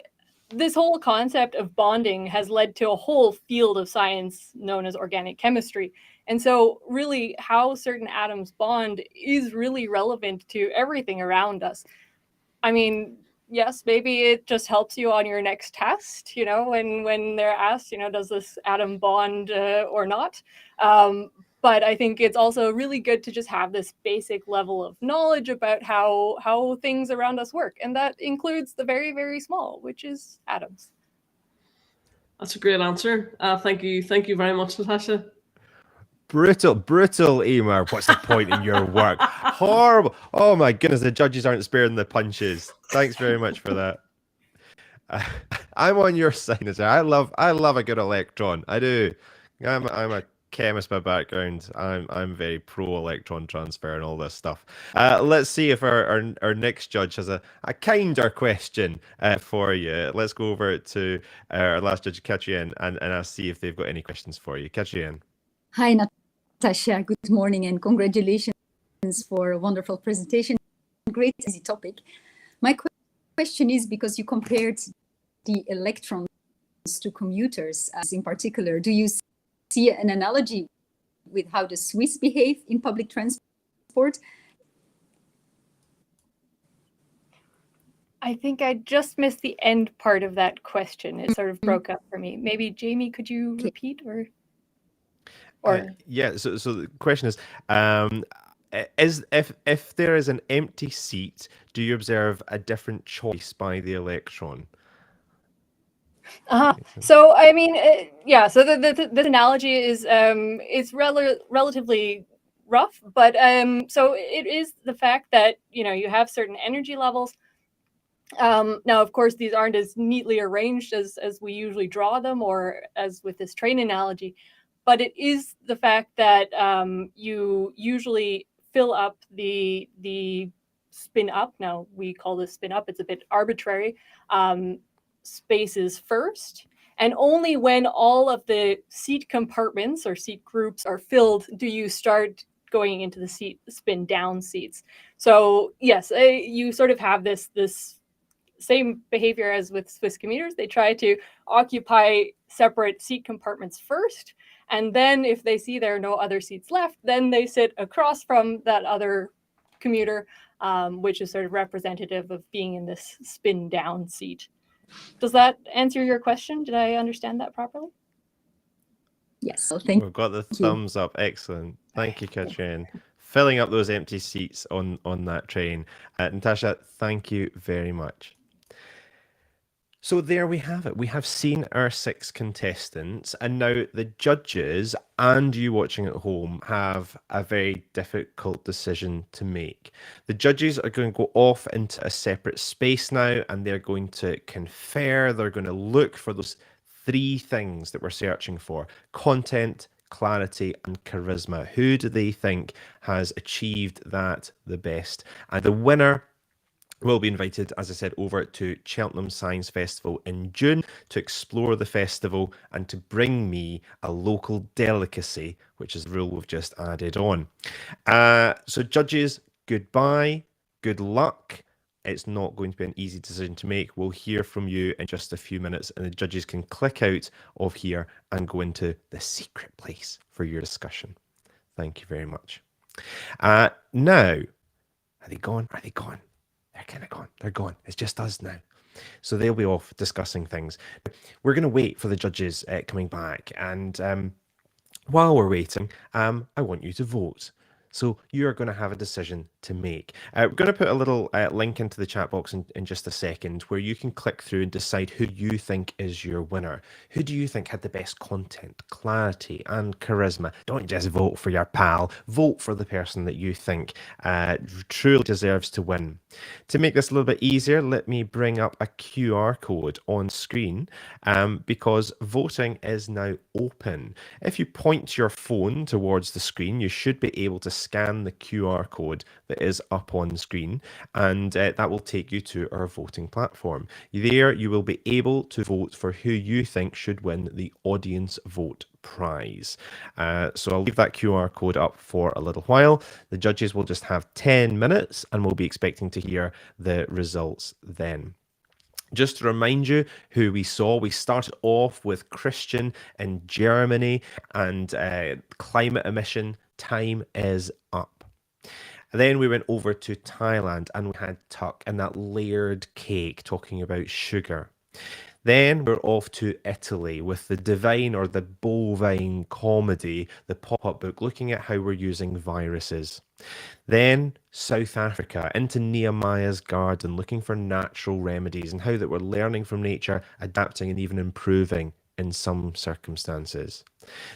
Speaker 16: this whole concept of bonding has led to a whole field of science known as organic chemistry. And so really how certain atoms bond is really relevant to everything around us. I mean, yes, maybe it just helps you on your next test, when they're asked, does this atom bond or not? But I think it's also really good to just have this basic level of knowledge about how things around us work. And that includes the very, very small, which is atoms.
Speaker 5: That's a great answer. Thank you. Thank you very much, Natasha.
Speaker 1: Brutal, Emer. What's the point in your work? Horrible. Oh my goodness, the judges aren't sparing the punches. Thanks very much for that. I'm on your side. I love a good electron. I do. I'm a chemist by background. I'm very pro electron transfer and all this stuff. Let's see if our next judge has a kinder question for you. Let's go over to our last judge, Katrien, and I'll see if they've got any questions for you. Katrien.
Speaker 4: Hi, Natasha. Good morning and congratulations for a wonderful presentation. Great, easy topic. My question is, because you compared the electrons to commuters, as in particular, do you see an analogy with how the Swiss behave in public transport?
Speaker 16: I think I just missed the end part of that question. It sort of broke up for me. Maybe Jamie, could you repeat or?
Speaker 1: Yeah. So the question is if there is an empty seat, do you observe a different choice by the electron?
Speaker 16: So I mean, yeah. So the analogy is it's relatively rough, but so it is the fact that you have certain energy levels. Now, of course, these aren't as neatly arranged as we usually draw them, or as with this train analogy, but it is the fact that you usually fill up the spin up. Now we call this spin up. It's a bit arbitrary. Spaces first, and only when all of the seat compartments or seat groups are filled do you start going into the spin down seats. So yes, you sort of have this same behavior as with Swiss commuters. They try to occupy separate seat compartments first, and then if they see there are no other seats left, then they sit across from that other commuter, which is sort of representative of being in this spin down seat. Does that answer your question? Did I understand that properly?
Speaker 4: Yes. Thank you.
Speaker 1: We've got the thumbs up. Excellent. Thank you, Katrin. Filling up those empty seats on that train. Natasha, thank you very much. So there we have it. We have seen our 6 contestants, and now the judges and you watching at home have a very difficult decision to make. The judges are going to go off into a separate space now, and they're going to confer. They're going to look for those 3 things that we're searching for: content, clarity, and charisma. Who do they think has achieved that the best? And the winner will be invited, as I said, over to Cheltenham Science Festival in June to explore the festival and to bring me a local delicacy, which is the rule we've just added on. So judges, goodbye, good luck. It's not going to be an easy decision to make. We'll hear from you in just a few minutes, and the judges can click out of here and go into the secret place for your discussion. Thank you very much. Now, are they gone? Are they gone? They're kind of gone. They're gone. It's just us now. So they'll be off discussing things. We're going to wait for the judges coming back. And while we're waiting, I want you to vote. So you're going to have a decision to make. We're going to put a little link into the chat box in just a second, where you can click through and decide who you think is your winner. Who do you think had the best content, clarity, and charisma? Don't just vote for your pal. Vote for the person that you think truly deserves to win. To make this a little bit easier, let me bring up a QR code on screen, because voting is now open. If you point your phone towards the screen, you should be able to scan the QR code that is up on screen, and that will take you to our voting platform. There you will be able to vote for who you think should win the audience vote prize. So I'll leave that QR code up for a little while. The judges will just have 10 minutes and we'll be expecting to hear the results then. Just to remind you who we saw, we started off with Christian in Germany, and climate emission time is up. And then we went over to Thailand and we had Tuck and that layered cake talking about sugar. Then we're off to Italy with the divine or the bovine comedy, the pop-up book, looking at how we're using viruses. Then South Africa, into Nehemiah's garden, looking for natural remedies and how that we're learning from nature, adapting and even improving in some circumstances.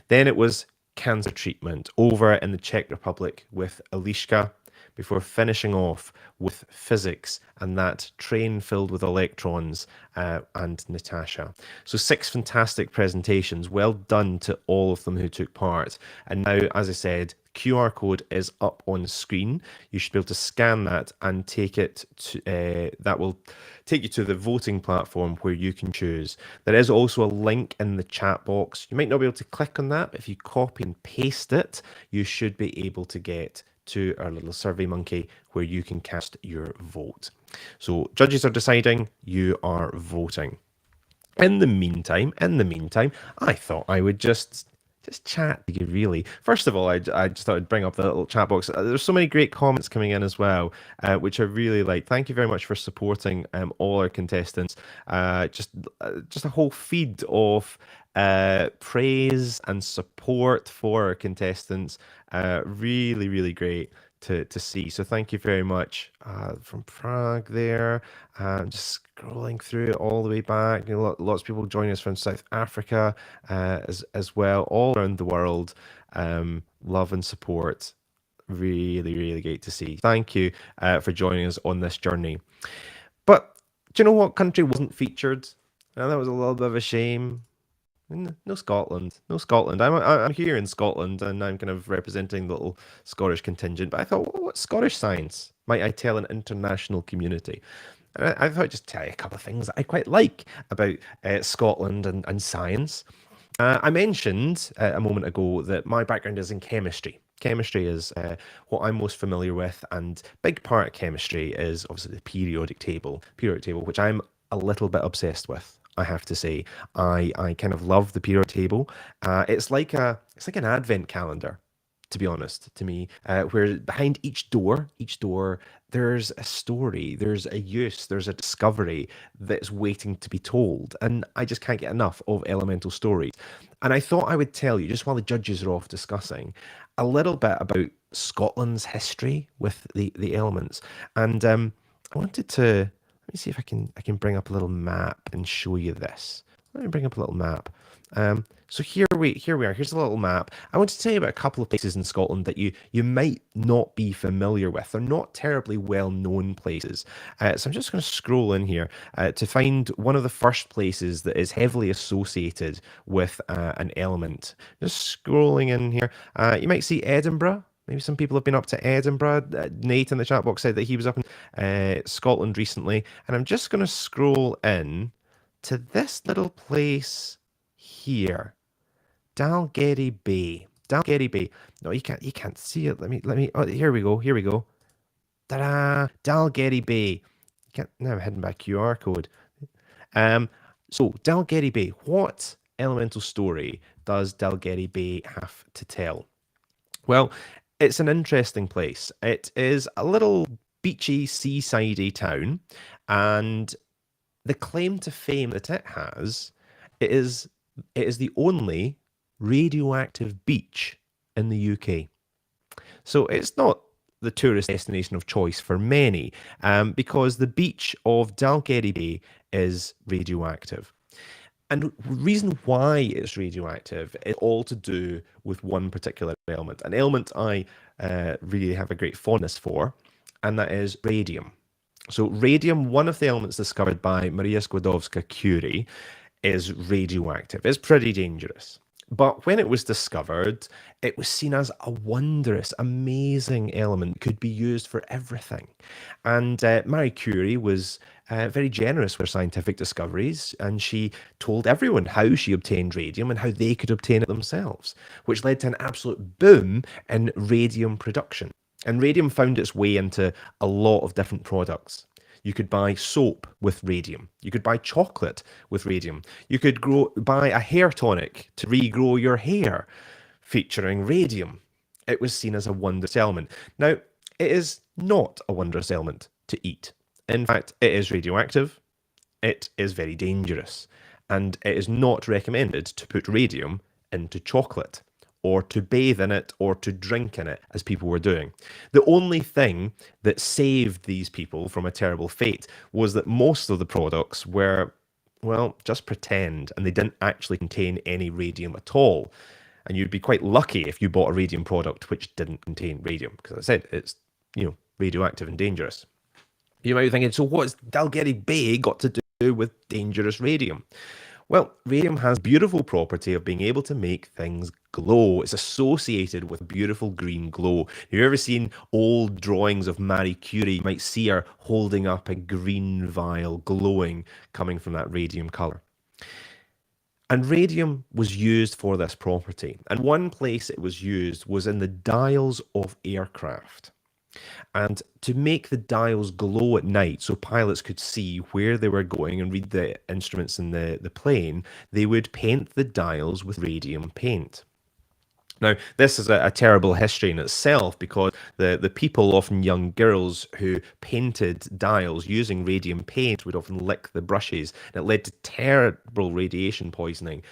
Speaker 1: Then it was cancer treatment over in the Czech Republic with Eliška, before finishing off with physics and that train filled with electrons and Natasha. So 6 fantastic presentations. Well done to all of them who took part. And now, as I said, QR code is up on screen. You should be able to scan that and take it to, that will take you to the voting platform where you can choose. There is also a link in the chat box. You might not be able to click on that, but if you copy and paste it, you should be able to get to our little Survey Monkey where you can cast your vote. So judges are deciding, you are voting. In the meantime, I thought I would just chat to you, really. First of all, I just thought I'd bring up the little chat box. There's so many great comments coming in as well, which I really like. Thank you very much for supporting all our contestants. Just a whole feed of praise and support for our contestants. Really, really great to see. So thank you very much from Prague there. Just scrolling through it all the way back. Lots of people joining us from South Africa as well, all around the world. Love and support. Really, really great to see. Thank you for joining us on this journey. But do you know what country wasn't featured? And that was a little bit of a shame. No Scotland. I'm here in Scotland and I'm kind of representing the little Scottish contingent. But I thought, well, what Scottish science might I tell an international community? And I thought I'd just tell you a couple of things that I quite like about Scotland and science. I mentioned a moment ago that my background is in chemistry. Chemistry is what I'm most familiar with, and a big part of chemistry is obviously the periodic table, which I'm a little bit obsessed with. I have to say, I kind of love the periodic table. It's like an advent calendar, to be honest, to me, where behind each door, there's a story, there's a use, there's a discovery that's waiting to be told. And I just can't get enough of elemental stories. And I thought I would tell you, just while the judges are off discussing, a little bit about Scotland's history with the elements. And I wanted to, let me see if I can bring up a little map and show you this. Let me bring up a little map. So here we are. Here's a little map. I want to tell you about a couple of places in Scotland that you might not be familiar with. They're not terribly well-known places. So I'm just going to scroll in here to find one of the first places that is heavily associated with an element. Just scrolling in here. You might see Edinburgh. Maybe some people have been up to Edinburgh. Nate in the chat box said that he was up in Scotland recently. And I'm just going to scroll in to this little place here, Dalgety Bay. No, you can't see it. Let me. Oh, here we go. Ta-da! Dalgety Bay. You can't. Now I'm heading back QR code. So Dalgety Bay. What elemental story does Dalgety Bay have to tell? Well, it's an interesting place. It is a little beachy, seasidey town, and the claim to fame that it has, it is the only radioactive beach in the UK. So it's not the tourist destination of choice for many, because the beach of Dalgety Bay is radioactive. And the reason why it's radioactive is all to do with one particular element, an element I really have a great fondness for, and that is radium. So radium, one of the elements discovered by Maria Skłodowska-Curie, is radioactive. It's pretty dangerous. But when it was discovered, it was seen as a wondrous, amazing element, could be used for everything. And Marie Curie was very generous with her scientific discoveries, and she told everyone how she obtained radium and how they could obtain it themselves, which led to an absolute boom in radium production. And radium found its way into a lot of different products. You could buy soap with radium. You could buy chocolate with radium. You could buy a hair tonic to regrow your hair featuring radium. It was seen as a wondrous element. Now, it is not a wondrous element to eat. In fact, it is radioactive. It is very dangerous. And it is not recommended to put radium into chocolate, or to bathe in it, or to drink in it, as people were doing. The only thing that saved these people from a terrible fate was that most of the products were, well, just pretend, and they didn't actually contain any radium at all. And you'd be quite lucky if you bought a radium product which didn't contain radium, because as I said, it's, radioactive and dangerous. You might be thinking, so what's Dalgety Bay got to do with dangerous radium? Well, radium has beautiful property of being able to make things glow. It's associated with beautiful green glow. Have you ever seen old drawings of Marie Curie? You might see her holding up a green vial glowing, coming from that radium color. And radium was used for this property. And one place it was used was in the dials of aircraft. And to make the dials glow at night so pilots could see where they were going and read the instruments in the plane, they would paint the dials with radium paint. Now, this is a terrible history in itself because the people, often young girls, who painted dials using radium paint would often lick the brushes. And it led to terrible radiation poisoning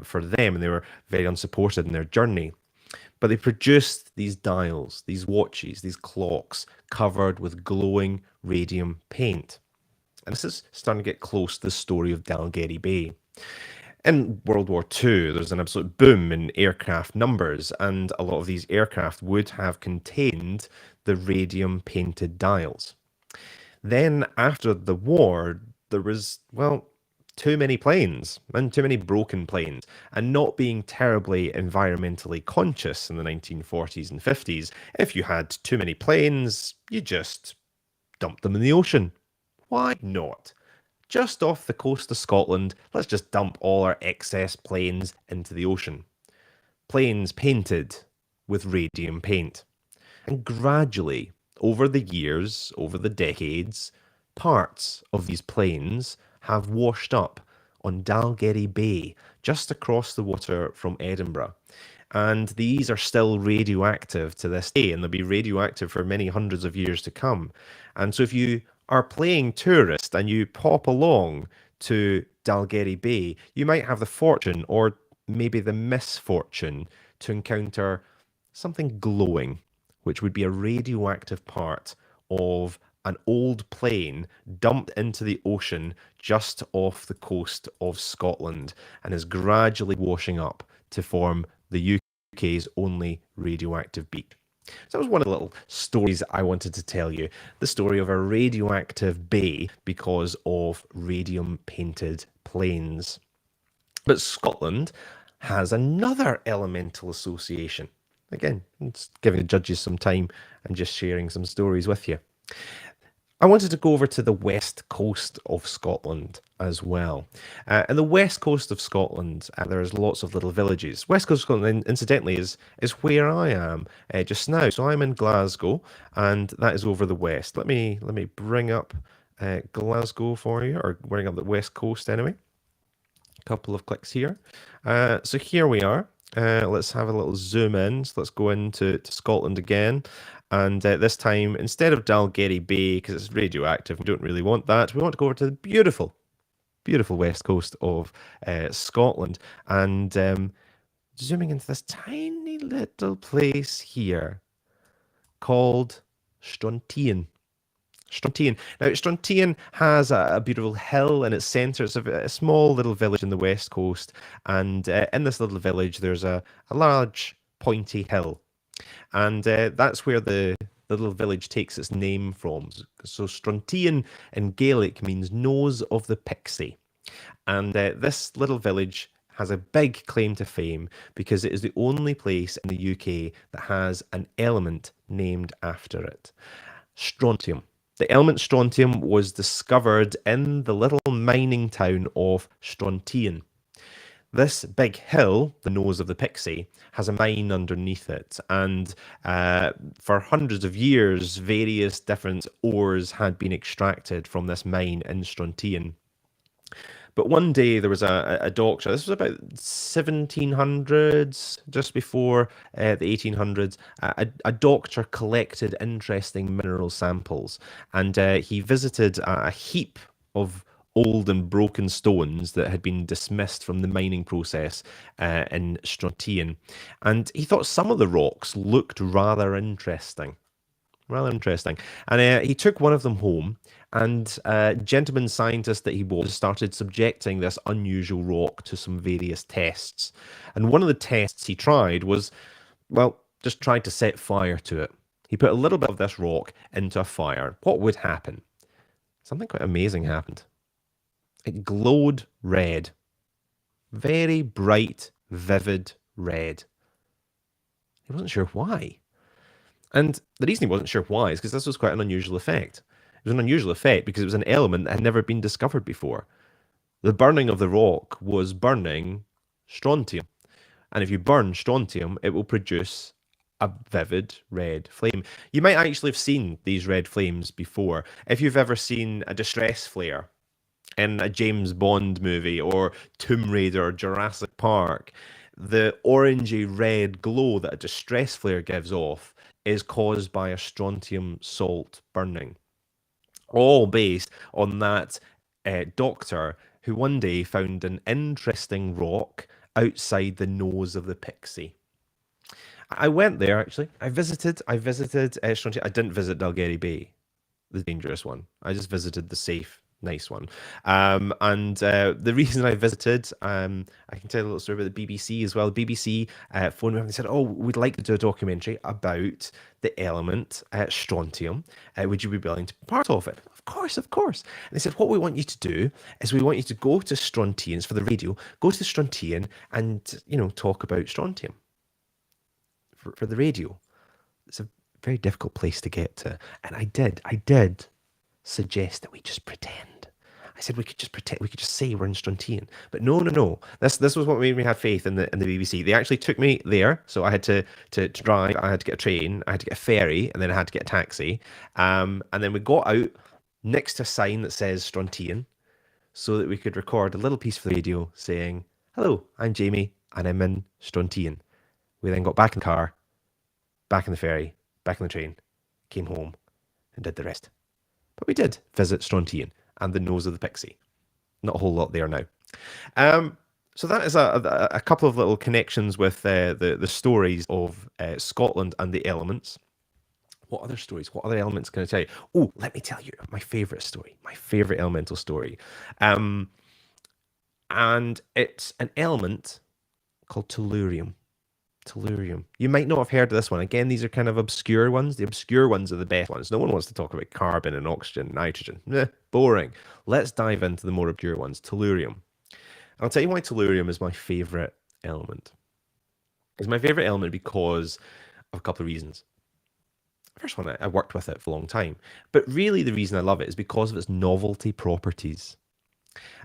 Speaker 1: for them, and they were very unsupported in their journey. But they produced these dials, these watches, these clocks covered with glowing radium paint. And this is starting to get close to the story of Dalgety Bay. In World War II, there's an absolute boom in aircraft numbers, and a lot of these aircraft would have contained the radium painted dials. Then, after the war, there was, well, too many planes and too many broken planes, and not being terribly environmentally conscious in the 1940s and 50s. If you had too many planes, you just dumped them in the ocean. Why not? Just off the coast of Scotland, let's just dump all our excess planes into the ocean. Planes painted with radium paint. And gradually, over the years, over the decades, parts of these planes have washed up on Dalgety Bay, just across the water from Edinburgh. And these are still radioactive to this day, and they'll be radioactive for many hundreds of years to come. And so if you are playing tourist and you pop along to Dalgety Bay, you might have the fortune, or maybe the misfortune, to encounter something glowing, which would be a radioactive part of an old plane dumped into the ocean just off the coast of Scotland, and is gradually washing up to form the UK's only radioactive beach. So that was one of the little stories I wanted to tell you. The story of a radioactive bay because of radium painted planes. But Scotland has another elemental association. Again, it's giving the judges some time and just sharing some stories with you. I wanted to go over to the west coast of Scotland as well. And the west coast of Scotland, there's lots of little villages. West coast of Scotland, incidentally, is where I am just now. So I'm in Glasgow, and that is over the west. Let me bring up Glasgow for you, or bring up the west coast anyway. A couple of clicks here. So here we are. Let's have a little zoom in. So let's go into Scotland again. And this time, instead of Dalgety Bay, because it's radioactive, we don't really want that. We want to go over to the beautiful, beautiful west coast of Scotland. And zooming into this tiny little place here called Strontian. Strontian. Now, Strontian has a beautiful hill in its centre. It's a small little village in the west coast. And in this little village, there's a large pointy hill. And that's where the little village takes its name from. So Strontian in Gaelic means nose of the pixie. And this little village has a big claim to fame because it is the only place in the UK that has an element named after it. Strontium. The element strontium was discovered in the little mining town of Strontian. This big hill, the nose of the pixie, has a mine underneath it, and for hundreds of years, various different ores had been extracted from this mine in Strontian. But one day there was a doctor, this was about 1700s, just before the 1800s, a doctor collected interesting mineral samples, and he visited a heap of old and broken stones that had been dismissed from the mining process in Strontian. And he thought some of the rocks looked rather interesting. And he took one of them home, and gentleman scientist that he was started subjecting this unusual rock to some various tests. And one of the tests he tried was, well, just tried to set fire to it. He put a little bit of this rock into a fire. What would happen? Something quite amazing happened. It glowed red. Very bright, vivid red. He wasn't sure why. And the reason he wasn't sure why is because this was quite an unusual effect. It was an unusual effect because it was an element that had never been discovered before. The burning of the rock was burning strontium. And if you burn strontium, it will produce a vivid red flame. You might actually have seen these red flames before. If you've ever seen a distress flare in a James Bond movie or Tomb Raider or Jurassic Park, the orangey red glow that a distress flare gives off is caused by a strontium salt burning. All based on that doctor who one day found an interesting rock outside the nose of the pixie. I went there, actually. I visited Strontium. I didn't visit Dalgety Bay, the dangerous one. I just visited the safe, nice one. The reason I visited, I can tell a little story about the BBC as well. The BBC phoned me up and they said, oh, we'd like to do a documentary about the element strontium. Would you be willing to be part of it? Of course. And they said, what we want you to do is we want you to go to Strontians for the radio, go to the Strontian and, talk about strontium for the radio. It's a very difficult place to get to. And I did suggest that we just pretend. I said we could just pretend, we could just say we're in Strontian. But no. This was what made me have faith in the BBC. They actually took me there, so I had to drive, I had to get a train, I had to get a ferry, and then I had to get a taxi. And then we got out next to a sign that says Strontian, so that we could record a little piece for the radio saying, hello, I'm Jamie, and I'm in Strontian. We then got back in the car, back in the ferry, back in the train, came home, and did the rest. But we did visit Strontian and the nose of the pixie. Not a whole lot there now. So that is a couple of little connections with the stories of Scotland and the elements. What other stories? What other elements can I tell you? Oh, let me tell you my favourite story, my favourite elemental story. And it's an element called tellurium. Tellurium. You might not have heard of this one. Again, these are kind of obscure ones. The obscure ones are the best ones. No one wants to talk about carbon and oxygen, nitrogen. Boring. Let's dive into the more obscure ones. Tellurium. I'll tell you why tellurium is my favourite element. It's my favourite element because of a couple of reasons. First one, I worked with it for a long time. But really the reason I love it is because of its novelty properties.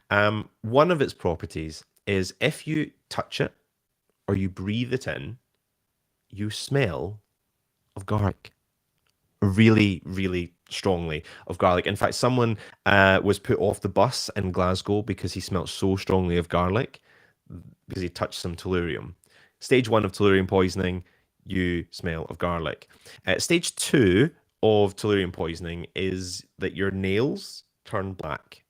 Speaker 1: One of its properties is if you touch it or you breathe it in, you smell of garlic. Really, really strongly of garlic. In fact, someone was put off the bus in Glasgow because he smelled so strongly of garlic because he touched some tellurium. Stage 1 of tellurium poisoning, you smell of garlic. Stage 2 of tellurium poisoning is that your nails turn black,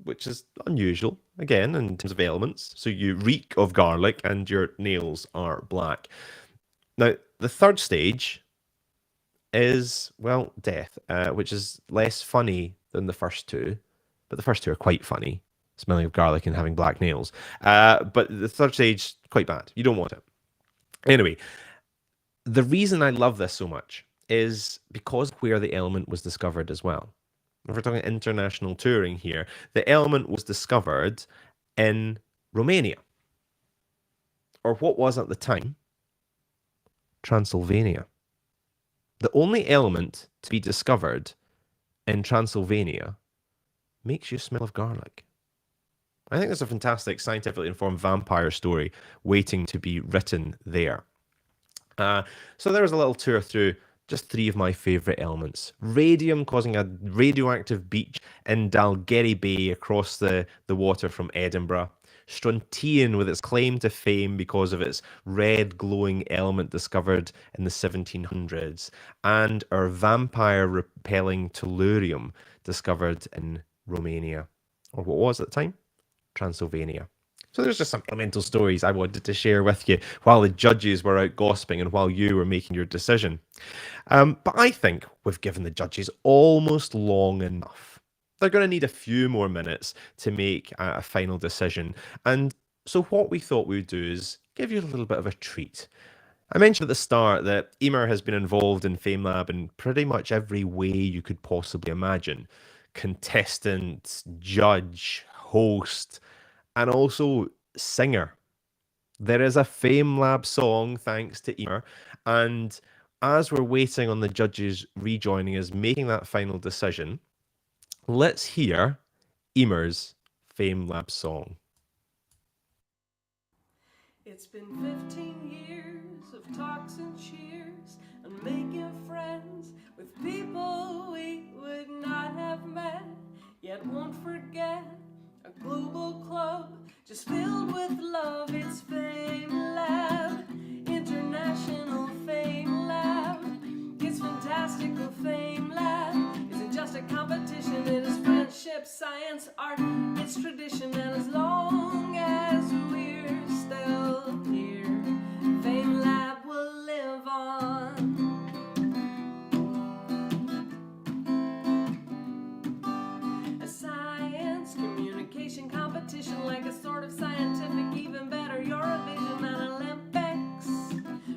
Speaker 1: which is unusual, again, in terms of elements. So you reek of garlic and your nails are black. Now, the third stage is, well, death, which is less funny than the first two, but the first two are quite funny, smelling of garlic and having black nails. But the third stage, quite bad. You don't want it. Anyway, the reason I love this so much is because where the element was discovered as well. If we're talking international touring here, the element was discovered in Romania. Or what was at the time, Transylvania. The only element to be discovered in Transylvania makes you smell of garlic. I think there's a fantastic scientifically informed vampire story waiting to be written there. So there was a little tour through just 3 of my favourite elements. Radium causing a radioactive beach in Dalgety Bay across the water from Edinburgh. Strontian with its claim to fame because of its red glowing element discovered in the 1700s. And our vampire repelling tellurium discovered in Romania. Or what was at the time? Transylvania. So there's just some elemental stories I wanted to share with you while the judges were out gossiping and while you were making your decision. But I think we've given the judges almost long enough. They're going to need a few more minutes to make a final decision. And so what we thought we would do is give you a little bit of a treat. I mentioned at the start that Emer has been involved in FameLab in pretty much every way you could possibly imagine. Contestant, judge, host, and also singer. There is a FameLab song thanks to Emer, and as we're waiting on the judges rejoining us, making that final decision, let's hear Emer's FameLab song.
Speaker 5: It's been 15 years of talks and cheers and making friends with people we would not have met, yet won't forget. A global club just filled with love. It's FameLab International, FameLab. It's fantastical. FameLab isn't just a competition, it is friendship, science, art, it's tradition. And as long as we're still here, FameLab will live on. A science communication competition, like a sort of scientific, even better, Eurovision and Olympics.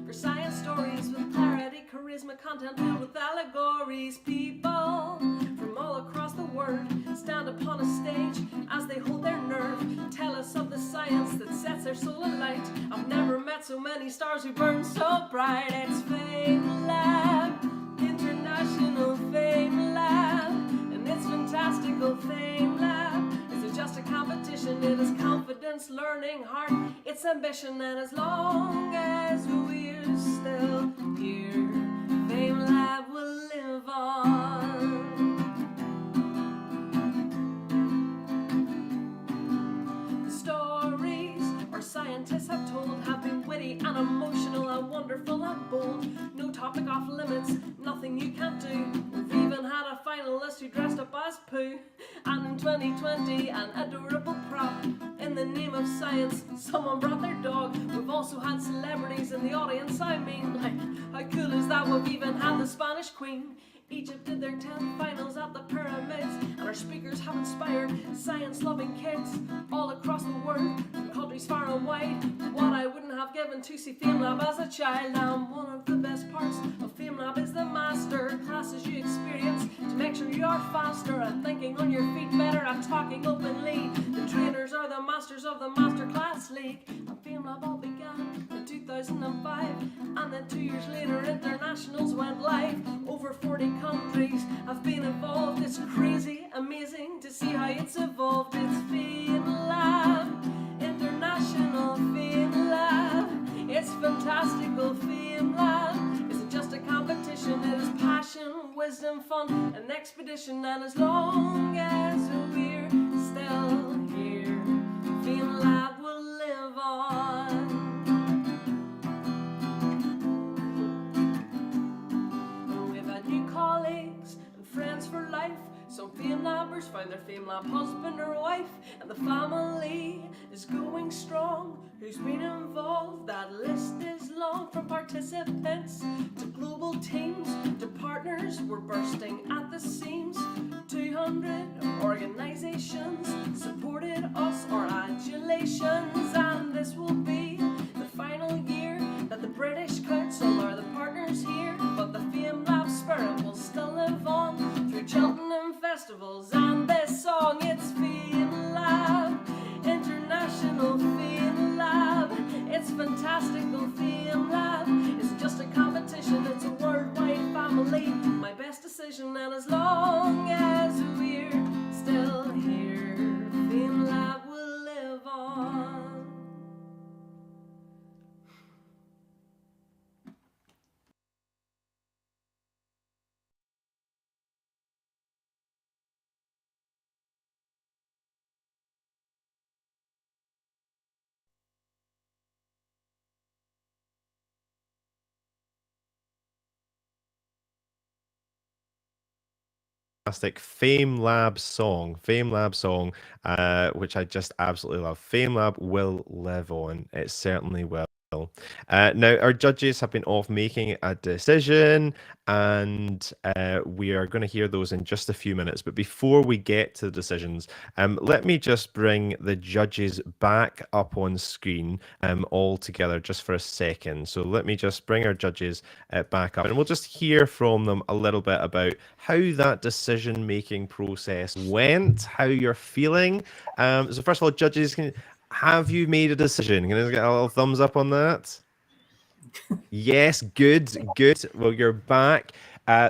Speaker 5: For science stories with clarity, charisma, content filled with allegories. People from all across the world stand upon a stage as they hold their nerve, tell us of the science that sets their soul alight. I've never met so many stars who burn so bright. It's FameLab International, FameLab, and it's fantastical. FameLab isn't just a competition, it is confidence, learning, heart, it's ambition. And as long as we're still here, FameLab will live on. The stories our scientists have told have been witty and emotional and wonderful and bold. No topic off limits, nothing you can't do. We've even had a finalist who dressed up as Pooh. And in 2020, an adorable prop. In the name of science, someone brought their dog. We've also had celebrities in the audience. I mean, like, how cool is that? We've even had the Spanish Queen. Egypt did their 10th finals at the pyramids, and our speakers have inspired science-loving kids all across the world, from countries far and wide. What I wouldn't have given to see FameLab as a child. And one of the best parts of FameLab is the master classes you experience to make sure you are faster at thinking on your feet, better at talking openly. The trainers are the masters of the Masterclass League. And FameLab all began in 2005, and then 2 years later internationals went live. Over 40 countries have been involved. It's crazy, amazing to see how it's evolved. It's FameLab International, FameLab. It's fantastical. FameLab isn't just a competition, it is passion, wisdom, fun, an expedition. And as long as we're still here, FameLab will live on. Colleagues and friends for life. Some FameLabbers found their FameLab husband or wife, and the family is going strong. Who's been involved? That list is long. From participants to global teams to partners, we're bursting at the seams. 200 organizations supported us, our adulations, and this will be the final year that the British Council are the partners here. But the FameLab spirit will still live on through Cheltenham Festivals and this song. It's FameLab International, FameLab. It's fantastical. FameLab isn't just a competition, it's a worldwide family. My best decision. And as long as we're still here, FameLab will live on.
Speaker 1: Fantastic FameLab song, which I just absolutely love. FameLab will live on. It certainly will. Now, our judges have been off making a decision, and we are going to hear those in just a few minutes. But before we get to the decisions, let me just bring the judges back up on screen all together just for a second. So let me just bring our judges back up, and we'll just hear from them a little bit about how that decision-making process went, how you're feeling. So first of all, judges, have you made a decision? Can I get a little thumbs up on that? Yes, good. Well, you're back.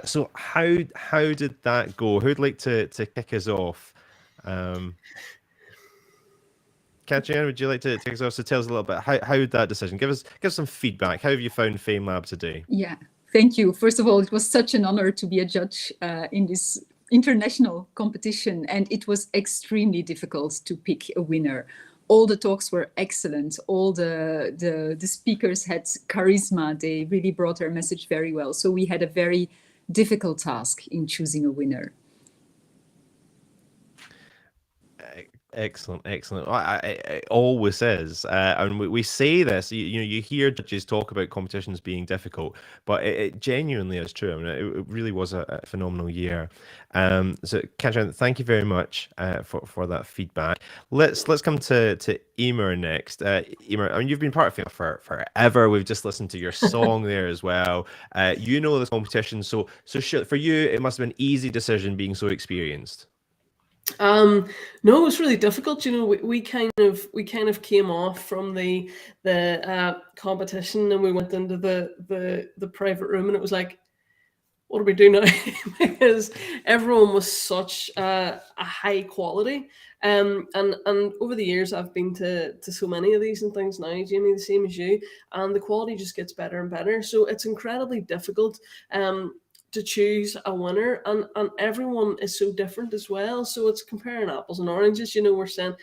Speaker 1: So how did that go? Who'd like to kick us off? Katrina, would you like to take us off to tell us a little bit how that decision? Give us some feedback. How have you found FameLab today?
Speaker 4: Yeah, thank you. First of all, it was such an honor to be a judge in this international competition, and it was extremely difficult to pick a winner. All the talks were excellent. All the speakers had charisma. They really brought their message very well. So we had a very difficult task in choosing a winner.
Speaker 1: Excellent. It always is, and we say this. You hear judges talk about competitions being difficult, but it genuinely is true. I mean, it really was a phenomenal year. So, Katrina, thank you very much for that feedback. Let's come to Emer next. Emer, I mean, you've been part of it for forever. We've just listened to your song there as well. You know the competition, so for you, it must have been an easy decision being so experienced.
Speaker 5: No, it was really difficult. We kind of came off from the competition, and we went into the private room, and it was like, what do we do now? Because everyone was such a high quality. And over the years, I've been to so many of these and things now, Jamie, the same as you, and the quality just gets better and better. So it's incredibly difficult to choose a winner, and everyone is so different as well. So it's comparing apples and oranges. We're saying,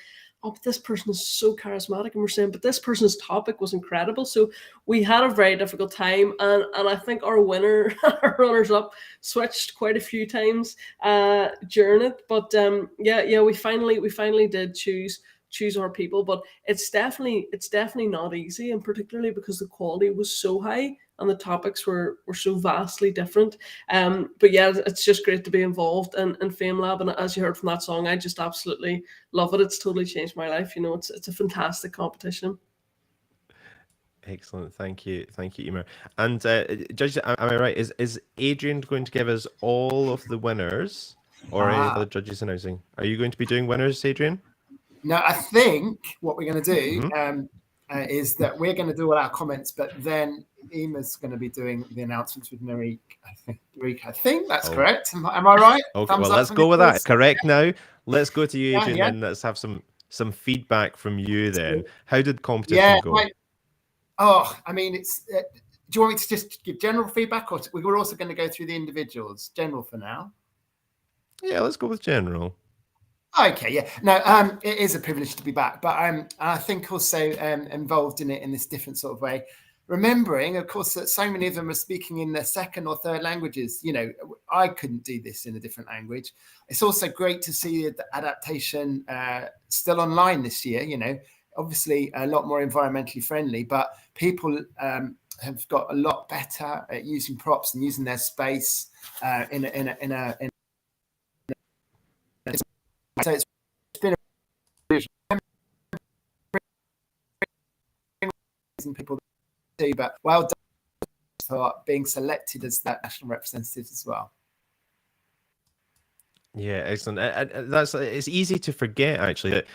Speaker 5: oh, but this person is so charismatic, and we're saying, but this person's topic was incredible. So we had a very difficult time, and I think our winner, our runners up, switched quite a few times during it. But yeah, we finally did choose our people, but it's definitely not easy, and particularly because the quality was so high and the topics were so vastly different. But yeah, it's just great to be involved in FameLab, and as you heard from that song, I just absolutely love it. It's totally changed my life. It's a fantastic competition.
Speaker 1: Excellent, thank you, Emer. And judges, am I right? Is Adrian going to give us all of the winners, or any other judges announcing? Are you going to be doing winners, Adrian?
Speaker 3: No, I think what we're going to do is that we're going to do all our comments, but then Emer's going to be doing the announcements with Marique. I think that's correct. Am I right?
Speaker 1: Okay,
Speaker 3: Thumbs
Speaker 1: well,
Speaker 3: up
Speaker 1: let's
Speaker 3: from
Speaker 1: go
Speaker 3: you,
Speaker 1: with that.
Speaker 3: please.
Speaker 1: Correct now. Let's go to you, Adrian,
Speaker 3: Yeah.
Speaker 1: and let's have some feedback from you then. How did competition go?
Speaker 3: I mean, it's. Do you want me to just give general feedback, or we were also going to go through the individuals? General for now.
Speaker 1: Yeah, let's go with general.
Speaker 3: Okay, yeah. No, it is a privilege to be back, but I think also involved in it in this different sort of way. Remembering, of course, that so many of them are speaking in their second or third languages. I couldn't do this in a different language. It's also great to see the adaptation still online this year. Obviously a lot more environmentally friendly, but people have got a lot better at using props and using their space so it's been people do, but well done for being selected as that national representatives as well.
Speaker 1: Yeah, excellent. It's easy to forget actually that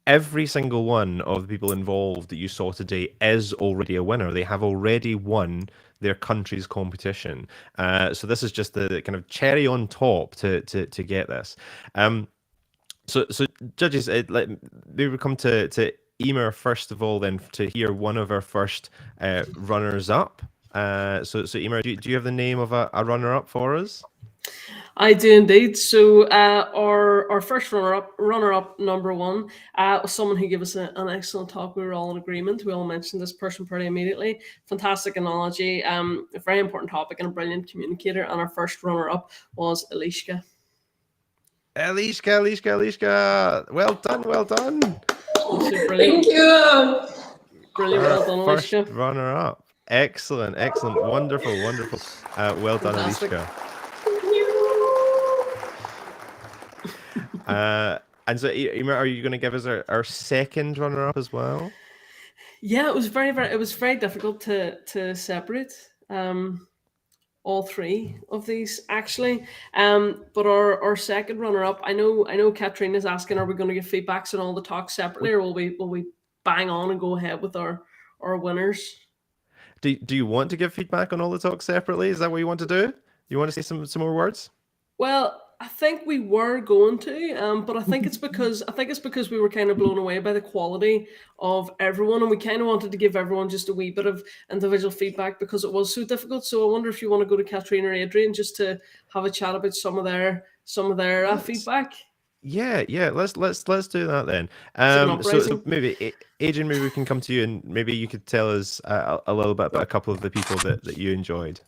Speaker 1: every single one of the people involved that you saw today is already a winner. They have already won their country's competition. So this is just the kind of cherry on top to get this. So judges, maybe we come to Emer first of all, then to hear one of our first runners up. So Emer, do you have the name of a runner up for us?
Speaker 5: I do indeed. So our first runner up number one was someone who gave us an excellent talk. We were all in agreement. We all mentioned this person pretty immediately. Fantastic analogy, a very important topic, and a brilliant communicator. And our first runner up was Eliska.
Speaker 1: Eliska. Well done.
Speaker 14: Thank you.
Speaker 5: Brilliant. Well done,
Speaker 1: First
Speaker 5: Eliska.
Speaker 1: runner up. Excellent. Wonderful. Well done,
Speaker 5: Fantastic.
Speaker 1: Eliska. And so, Emer, are you going to give us our second runner up as well?
Speaker 5: Yeah, it was very difficult to separate all three of these actually. But our second runner up, I know Katrina's asking, are we going to give feedbacks on all the talks separately, or will we bang on and go ahead with our winners?
Speaker 1: Do you want to give feedback on all the talks separately? Is that what you want to do? You want to say some more words?
Speaker 5: Well, I think we were going to, but I think it's because we were kind of blown away by the quality of everyone, and we kind of wanted to give everyone just a wee bit of individual feedback because it was so difficult. So I wonder if you want to go to Katrina or Adrian just to have a chat about some of their feedback.
Speaker 1: Yeah, let's do that then.
Speaker 5: an
Speaker 1: So
Speaker 5: uprising.
Speaker 1: maybe Adrian, maybe we can come to you, and maybe you could tell us a little bit about a couple of the people that you enjoyed.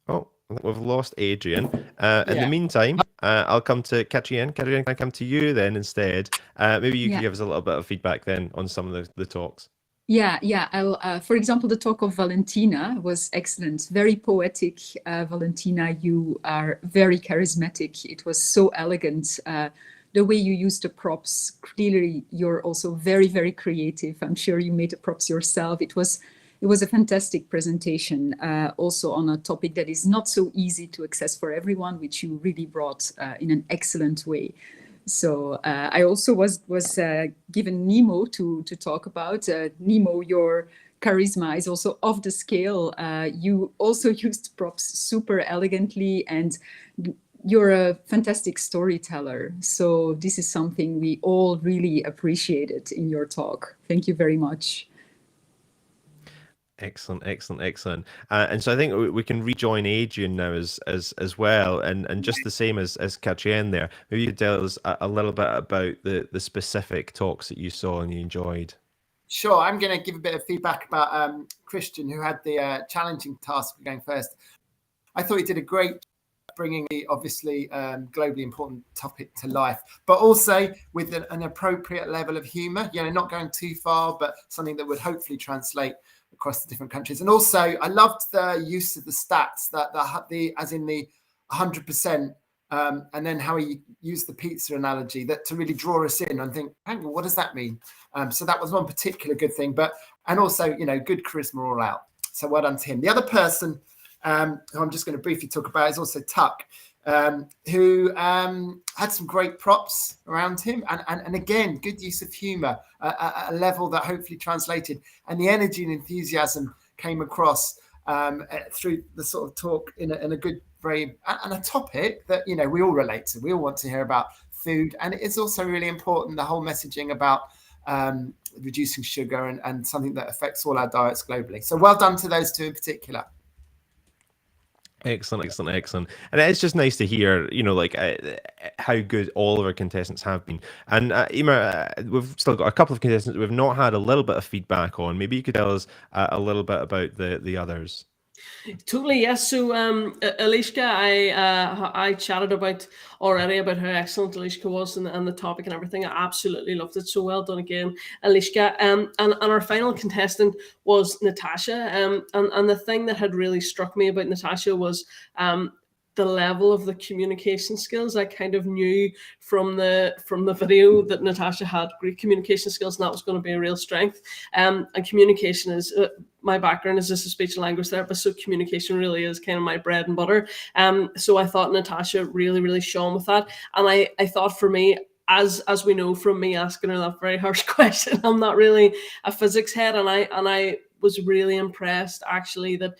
Speaker 1: Oh, I think we've lost Adrian. In the meantime, I'll come to Katrina. Katrina, can I come to you then instead? Maybe you could give us a little bit of feedback then on some of the talks.
Speaker 4: Yeah. I'll, for example, the talk of Valentina was excellent. Very poetic. Valentina, you are very charismatic. It was so elegant. The way you use the props, clearly you're also very, very creative. I'm sure you made the props yourself. It was a fantastic presentation, also on a topic that is not so easy to access for everyone, which you really brought in an excellent way. So I also was given Nemo to talk about. Nemo, your charisma is also off the scale. You also used props super elegantly, and you're a fantastic storyteller. So this is something we all really appreciated in your talk. Thank you very much.
Speaker 1: Excellent. And so I think we can rejoin Adrian now as well, and just the same as Katrien there. Maybe you could tell us a little bit about the specific talks that you saw and you enjoyed.
Speaker 3: Sure, I'm going to give a bit of feedback about Christian, who had the challenging task of going first. I thought he did a great bringing the obviously globally important topic to life, but also with an appropriate level of humor, not going too far, but something that would hopefully translate across the different countries. And also I loved the use of the stats, that the as in the 100%, and then how he used the pizza analogy that to really draw us in and think, hang on, what does that mean? So that was one particular good thing, and also, good charisma all out. So well done to him. The other person who I'm just going to briefly talk about is also Tuck, who had some great props around him, and again, good use of humor, a level that hopefully translated, and the energy and enthusiasm came across through the sort of talk in a good, very, and a topic that we all relate to. We all want to hear about food, and it's also really important, the whole messaging about reducing sugar and something that affects all our diets globally. So well done to those two in particular.
Speaker 1: Excellent. And it's just nice to hear, how good all of our contestants have been. And Emer, we've still got a couple of contestants we've not had a little bit of feedback on. Maybe you could tell us a little bit about the others.
Speaker 5: Totally, yes. So Alishka, I chatted already about how excellent Alishka was and the topic and everything. I absolutely loved it. So well done again, Alishka. And our final contestant was Natasha. And the thing that had really struck me about Natasha was the level of the communication skills. I kind of knew from the video that Natasha had great communication skills, and that was going to be a real strength. And communication is my background is as a speech and language therapist, so communication really is kind of my bread and butter. So I thought Natasha really shone with that, and I thought for me, as we know from me asking her that very harsh question, I'm not really a physics head, and I was really impressed actually that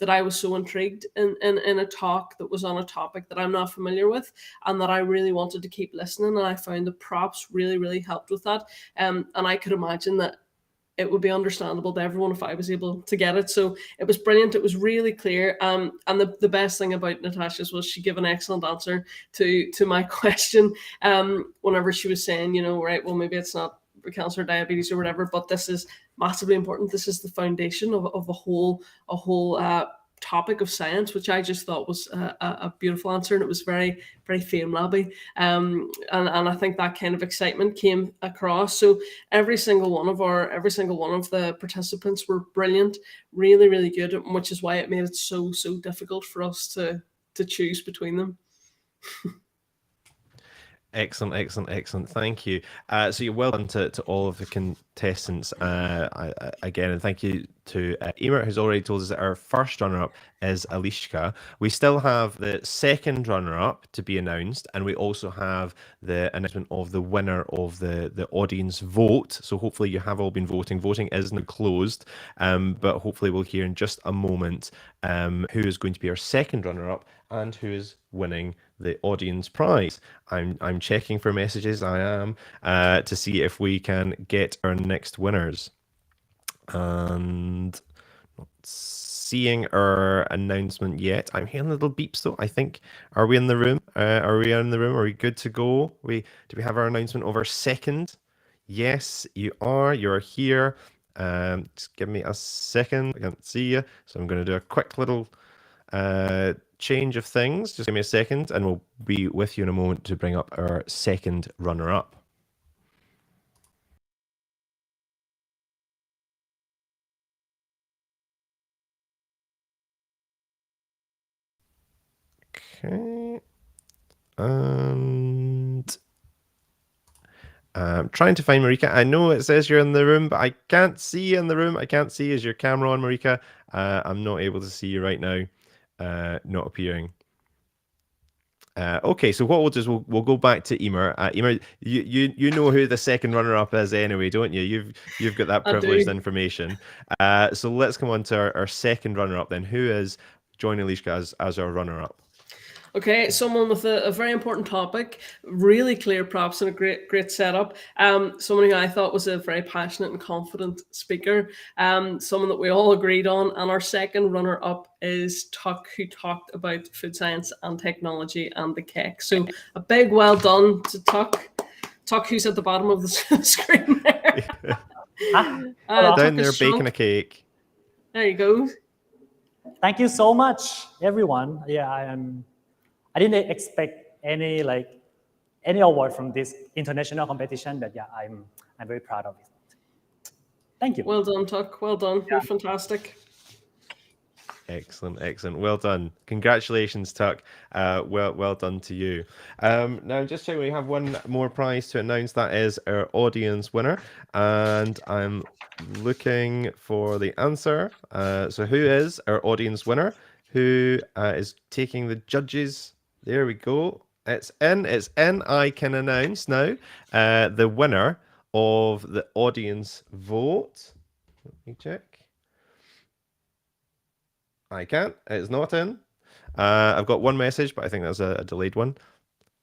Speaker 5: I was so intrigued in a talk that was on a topic that I'm not familiar with, and that I really wanted to keep listening. And I found the props really helped with that. And I could imagine that it would be understandable to everyone if I was able to get it. So it was brilliant. It was really clear. And the best thing about Natasha's was she gave an excellent answer to my question. Whenever she was saying, right, well, maybe it's not cancer, diabetes, or whatever, but this is massively important. This is the foundation of a whole topic of science, which I just thought was a beautiful answer, and it was very FameLab-y. And I think that kind of excitement came across. So every single one of the participants were brilliant, really good, which is why it made it so difficult for us to choose between them.
Speaker 1: Excellent. Thank you. So you're well done to all of the contestants again, and thank you to Emer, who's already told us that our first runner-up is Alishka. We still have the second runner-up to be announced, and we also have the announcement of the winner of the audience vote. So hopefully you have all been voting. Voting isn't closed, but hopefully we'll hear in just a moment who is going to be our second runner-up and who is winning the audience prize. I'm checking for messages. I am to see if we can get our next winners. And not seeing our announcement yet. I'm hearing little beeps though. I think, are we in the room? Are we in the room? Are we good to go? Do we have our announcement of our second? Yes, you are. You're here. Just give me a second. I can't see you, so I'm going to do a quick little change of things. Just give me a second, and we'll be with you in a moment to bring up our second runner-up. Okay, and I'm trying to find Marika. I know it says you're in the room, but I can't see you in the room. I can't see, is your camera on, Marika? I'm not able to see you right now. Not appearing. Okay, so what we'll do is we'll go back to Emer. Emer, you know who the second runner-up is anyway, don't you? You've got that privileged information. So let's come on to our second runner-up then. Who is joining Alishka as our runner-up?
Speaker 5: Okay, someone with a very important topic, really clear props and a great setup. Someone who I thought was a very passionate and confident speaker. Someone that we all agreed on. And our second runner-up is Tuck, who talked about food science and technology and the cake. So a big well done to Tuck. Tuck, who's at the bottom of the screen there.
Speaker 1: Down there baking a cake.
Speaker 5: There you go.
Speaker 9: Thank you so much, everyone. Yeah, I didn't expect any award from this international competition, but yeah, I'm very proud of it. Thank you.
Speaker 5: Well done, Tuck. Well done. You're fantastic.
Speaker 1: Excellent. Well done. Congratulations, Tuck. Well done to you. Now, just so we have one more prize to announce, that is our audience winner, and I'm looking for the answer. So who is our audience winner? Who is taking the judges? There we go. It's in. I can announce now the winner of the audience vote. Let me check. I can't. It's not in. I've got one message, but I think that's a delayed one.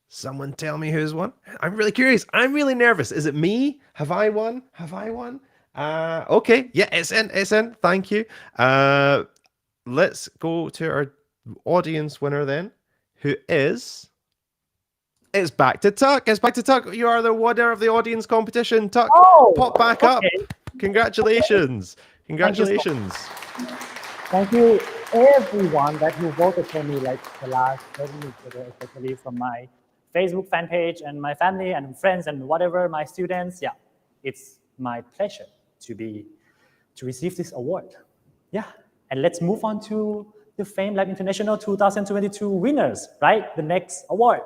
Speaker 1: Someone tell me who's won. I'm really curious. I'm really nervous. Is it me? Have I won? Okay. Yeah, it's in. Thank you. Let's go to our audience winner then, who is... It's back to Tuck. You are the winner of the audience competition. Tuck, pop back up. Congratulations.
Speaker 9: Thank you, everyone that you voted for me like the last 30 weeks ago, especially from my Facebook fan page and my family and friends and whatever, my students. Yeah, it's my pleasure to receive this award. Yeah, and let's move on to the FameLab International 2022 winners, right? The next award.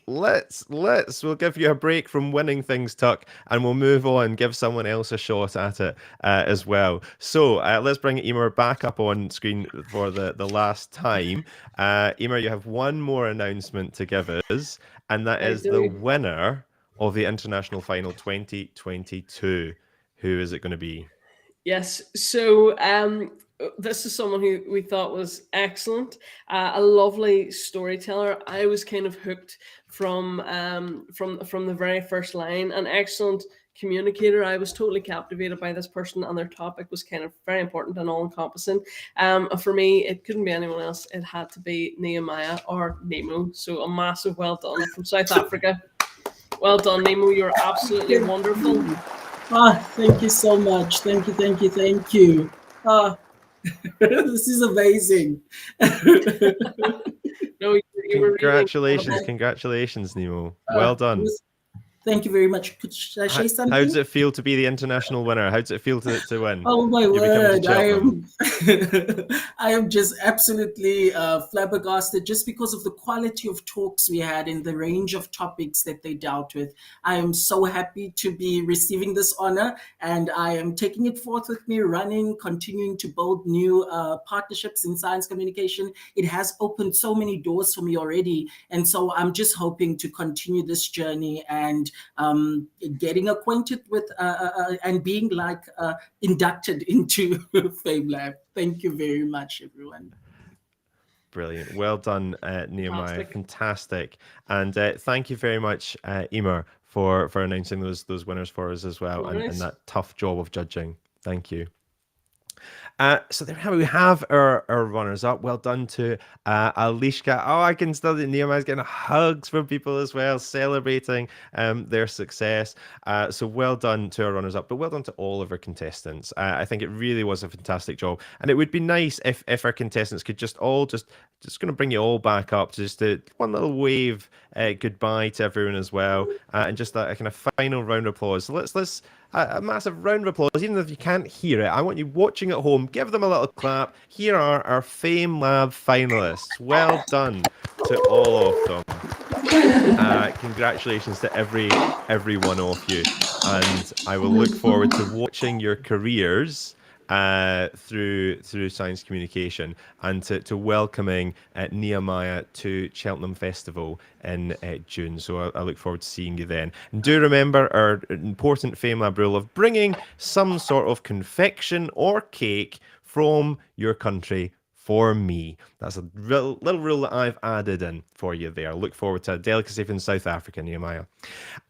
Speaker 1: We'll give you a break from winning things, Tuck, and we'll move on, give someone else a shot at it as well. So let's bring Emer back up on screen for the last time. Emer, you have one more announcement to give us, and that is the winner of the International Final 2022. Who is it going to be?
Speaker 5: Yes, so this is someone who we thought was excellent, a lovely storyteller. I was kind of hooked from the very first line. An excellent communicator. I was totally captivated by this person, and their topic was kind of very important and all-encompassing. For me, it couldn't be anyone else. It had to be Nehemiah or Nemo. So a massive well done from South Africa. Well done, Nemo. You're absolutely wonderful.
Speaker 13: Thank you so much. Thank you. This is amazing.
Speaker 5: No,
Speaker 1: Congratulations, Nemo. Well done.
Speaker 13: Thank you very much. Should I say something?
Speaker 1: How does it feel to be the international winner? How does it feel to win?
Speaker 13: Oh my word! I am just absolutely flabbergasted just because of the quality of talks we had and the range of topics that they dealt with. I am so happy to be receiving this honor, and I am taking it forth with me, running, continuing to build new partnerships in science communication. It has opened so many doors for me already. And so I'm just hoping to continue this journey and getting acquainted with and being inducted into FameLab. Thank you very much, everyone.
Speaker 1: Brilliant. Well done, Nehemiah.
Speaker 5: Fantastic.
Speaker 1: Fantastic. And thank you very much, Emer, for announcing those winners for us as well, and
Speaker 5: Nice.
Speaker 1: that tough job of judging. Thank you. So there we have our runners up. Well done to Alishka. Oh, I can still, Nehemiah's getting hugs from people as well, celebrating their success. So well done to our runners up, but well done to all of our contestants. I think it really was a fantastic job, and it would be nice if our contestants could just going to bring you all back up to just one little wave goodbye to everyone as well, and just a kind of final round of applause. So let's a massive round of applause, even if you can't hear it. I want you watching at home, give them a little clap. Here are our FameLab finalists. Well done to all of them. Congratulations to every one of you, and I will look forward to watching your careers through science communication, and to welcoming Nehemiah to Cheltenham Festival in June. So I look forward to seeing you then. And do remember our important FameLab rule of bringing some sort of confection or cake from your country for me. That's a little rule that I've added in for you there. Look forward to a delicacy from South Africa, Nehemiah.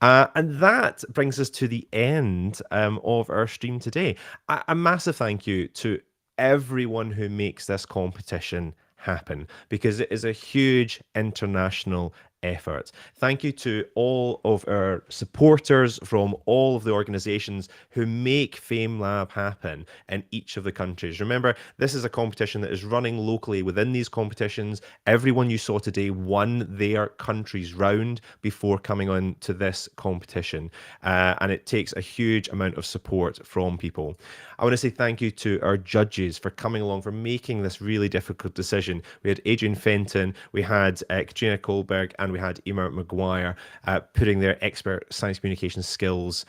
Speaker 1: And that brings us to the end of our stream today. A massive thank you to everyone who makes this competition happen, because it is a huge international effort. Thank you to all of our supporters from all of the organizations who make FameLab happen in each of the countries. Remember, this is a competition that is running locally within these competitions. Everyone you saw today won their country's round before coming on to this competition. And it takes a huge amount of support from people. I want to say thank you to our judges for coming along, for making this really difficult decision. We had Adrian Fenton, we had Katrina Kohlberg, and we had Emer Maguire putting their expert science communication skills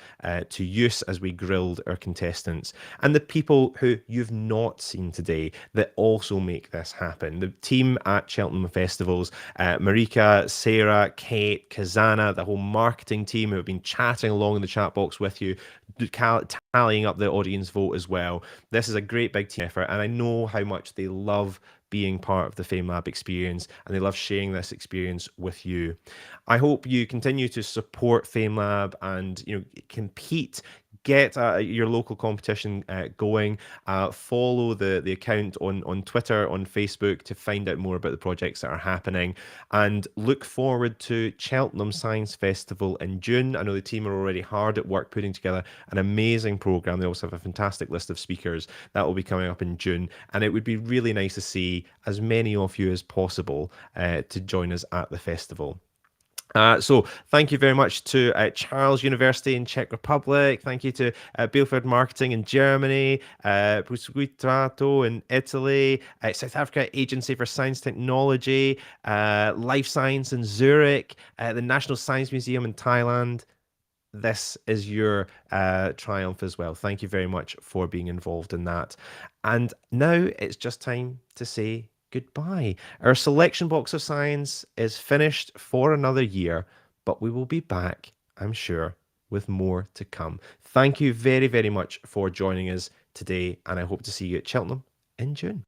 Speaker 1: to use as we grilled our contestants. And the people who you've not seen today that also make this happen. The team at Cheltenham Festivals, Marika, Sarah, Kate, Kazana, the whole marketing team who have been chatting along in the chat box with you, tallying up the audience vote as well. This is a great big team effort, and I know how much they love being part of the FameLab experience, and they love sharing this experience with you. I hope you continue to support FameLab and compete. Get your local competition going. Follow the account on Twitter, on Facebook, to find out more about the projects that are happening. And look forward to Cheltenham Science Festival in June. I know the team are already hard at work putting together an amazing program. They also have a fantastic list of speakers that will be coming up in June. And it would be really nice to see as many of you as possible to join us at the festival. So thank you very much to Charles University in Czech Republic. Thank you to Bielefeld Marketing in Germany, Pusquitato in Italy, South Africa Agency for Science Technology, Life Science in Zurich, the National Science Museum in Thailand. This is your triumph as well. Thank you very much for being involved in that. And now it's just time to say goodbye. Our selection box of science is finished for another year, but we will be back, I'm sure, with more to come. Thank you very, very much for joining us today, and I hope to see you at Cheltenham in June.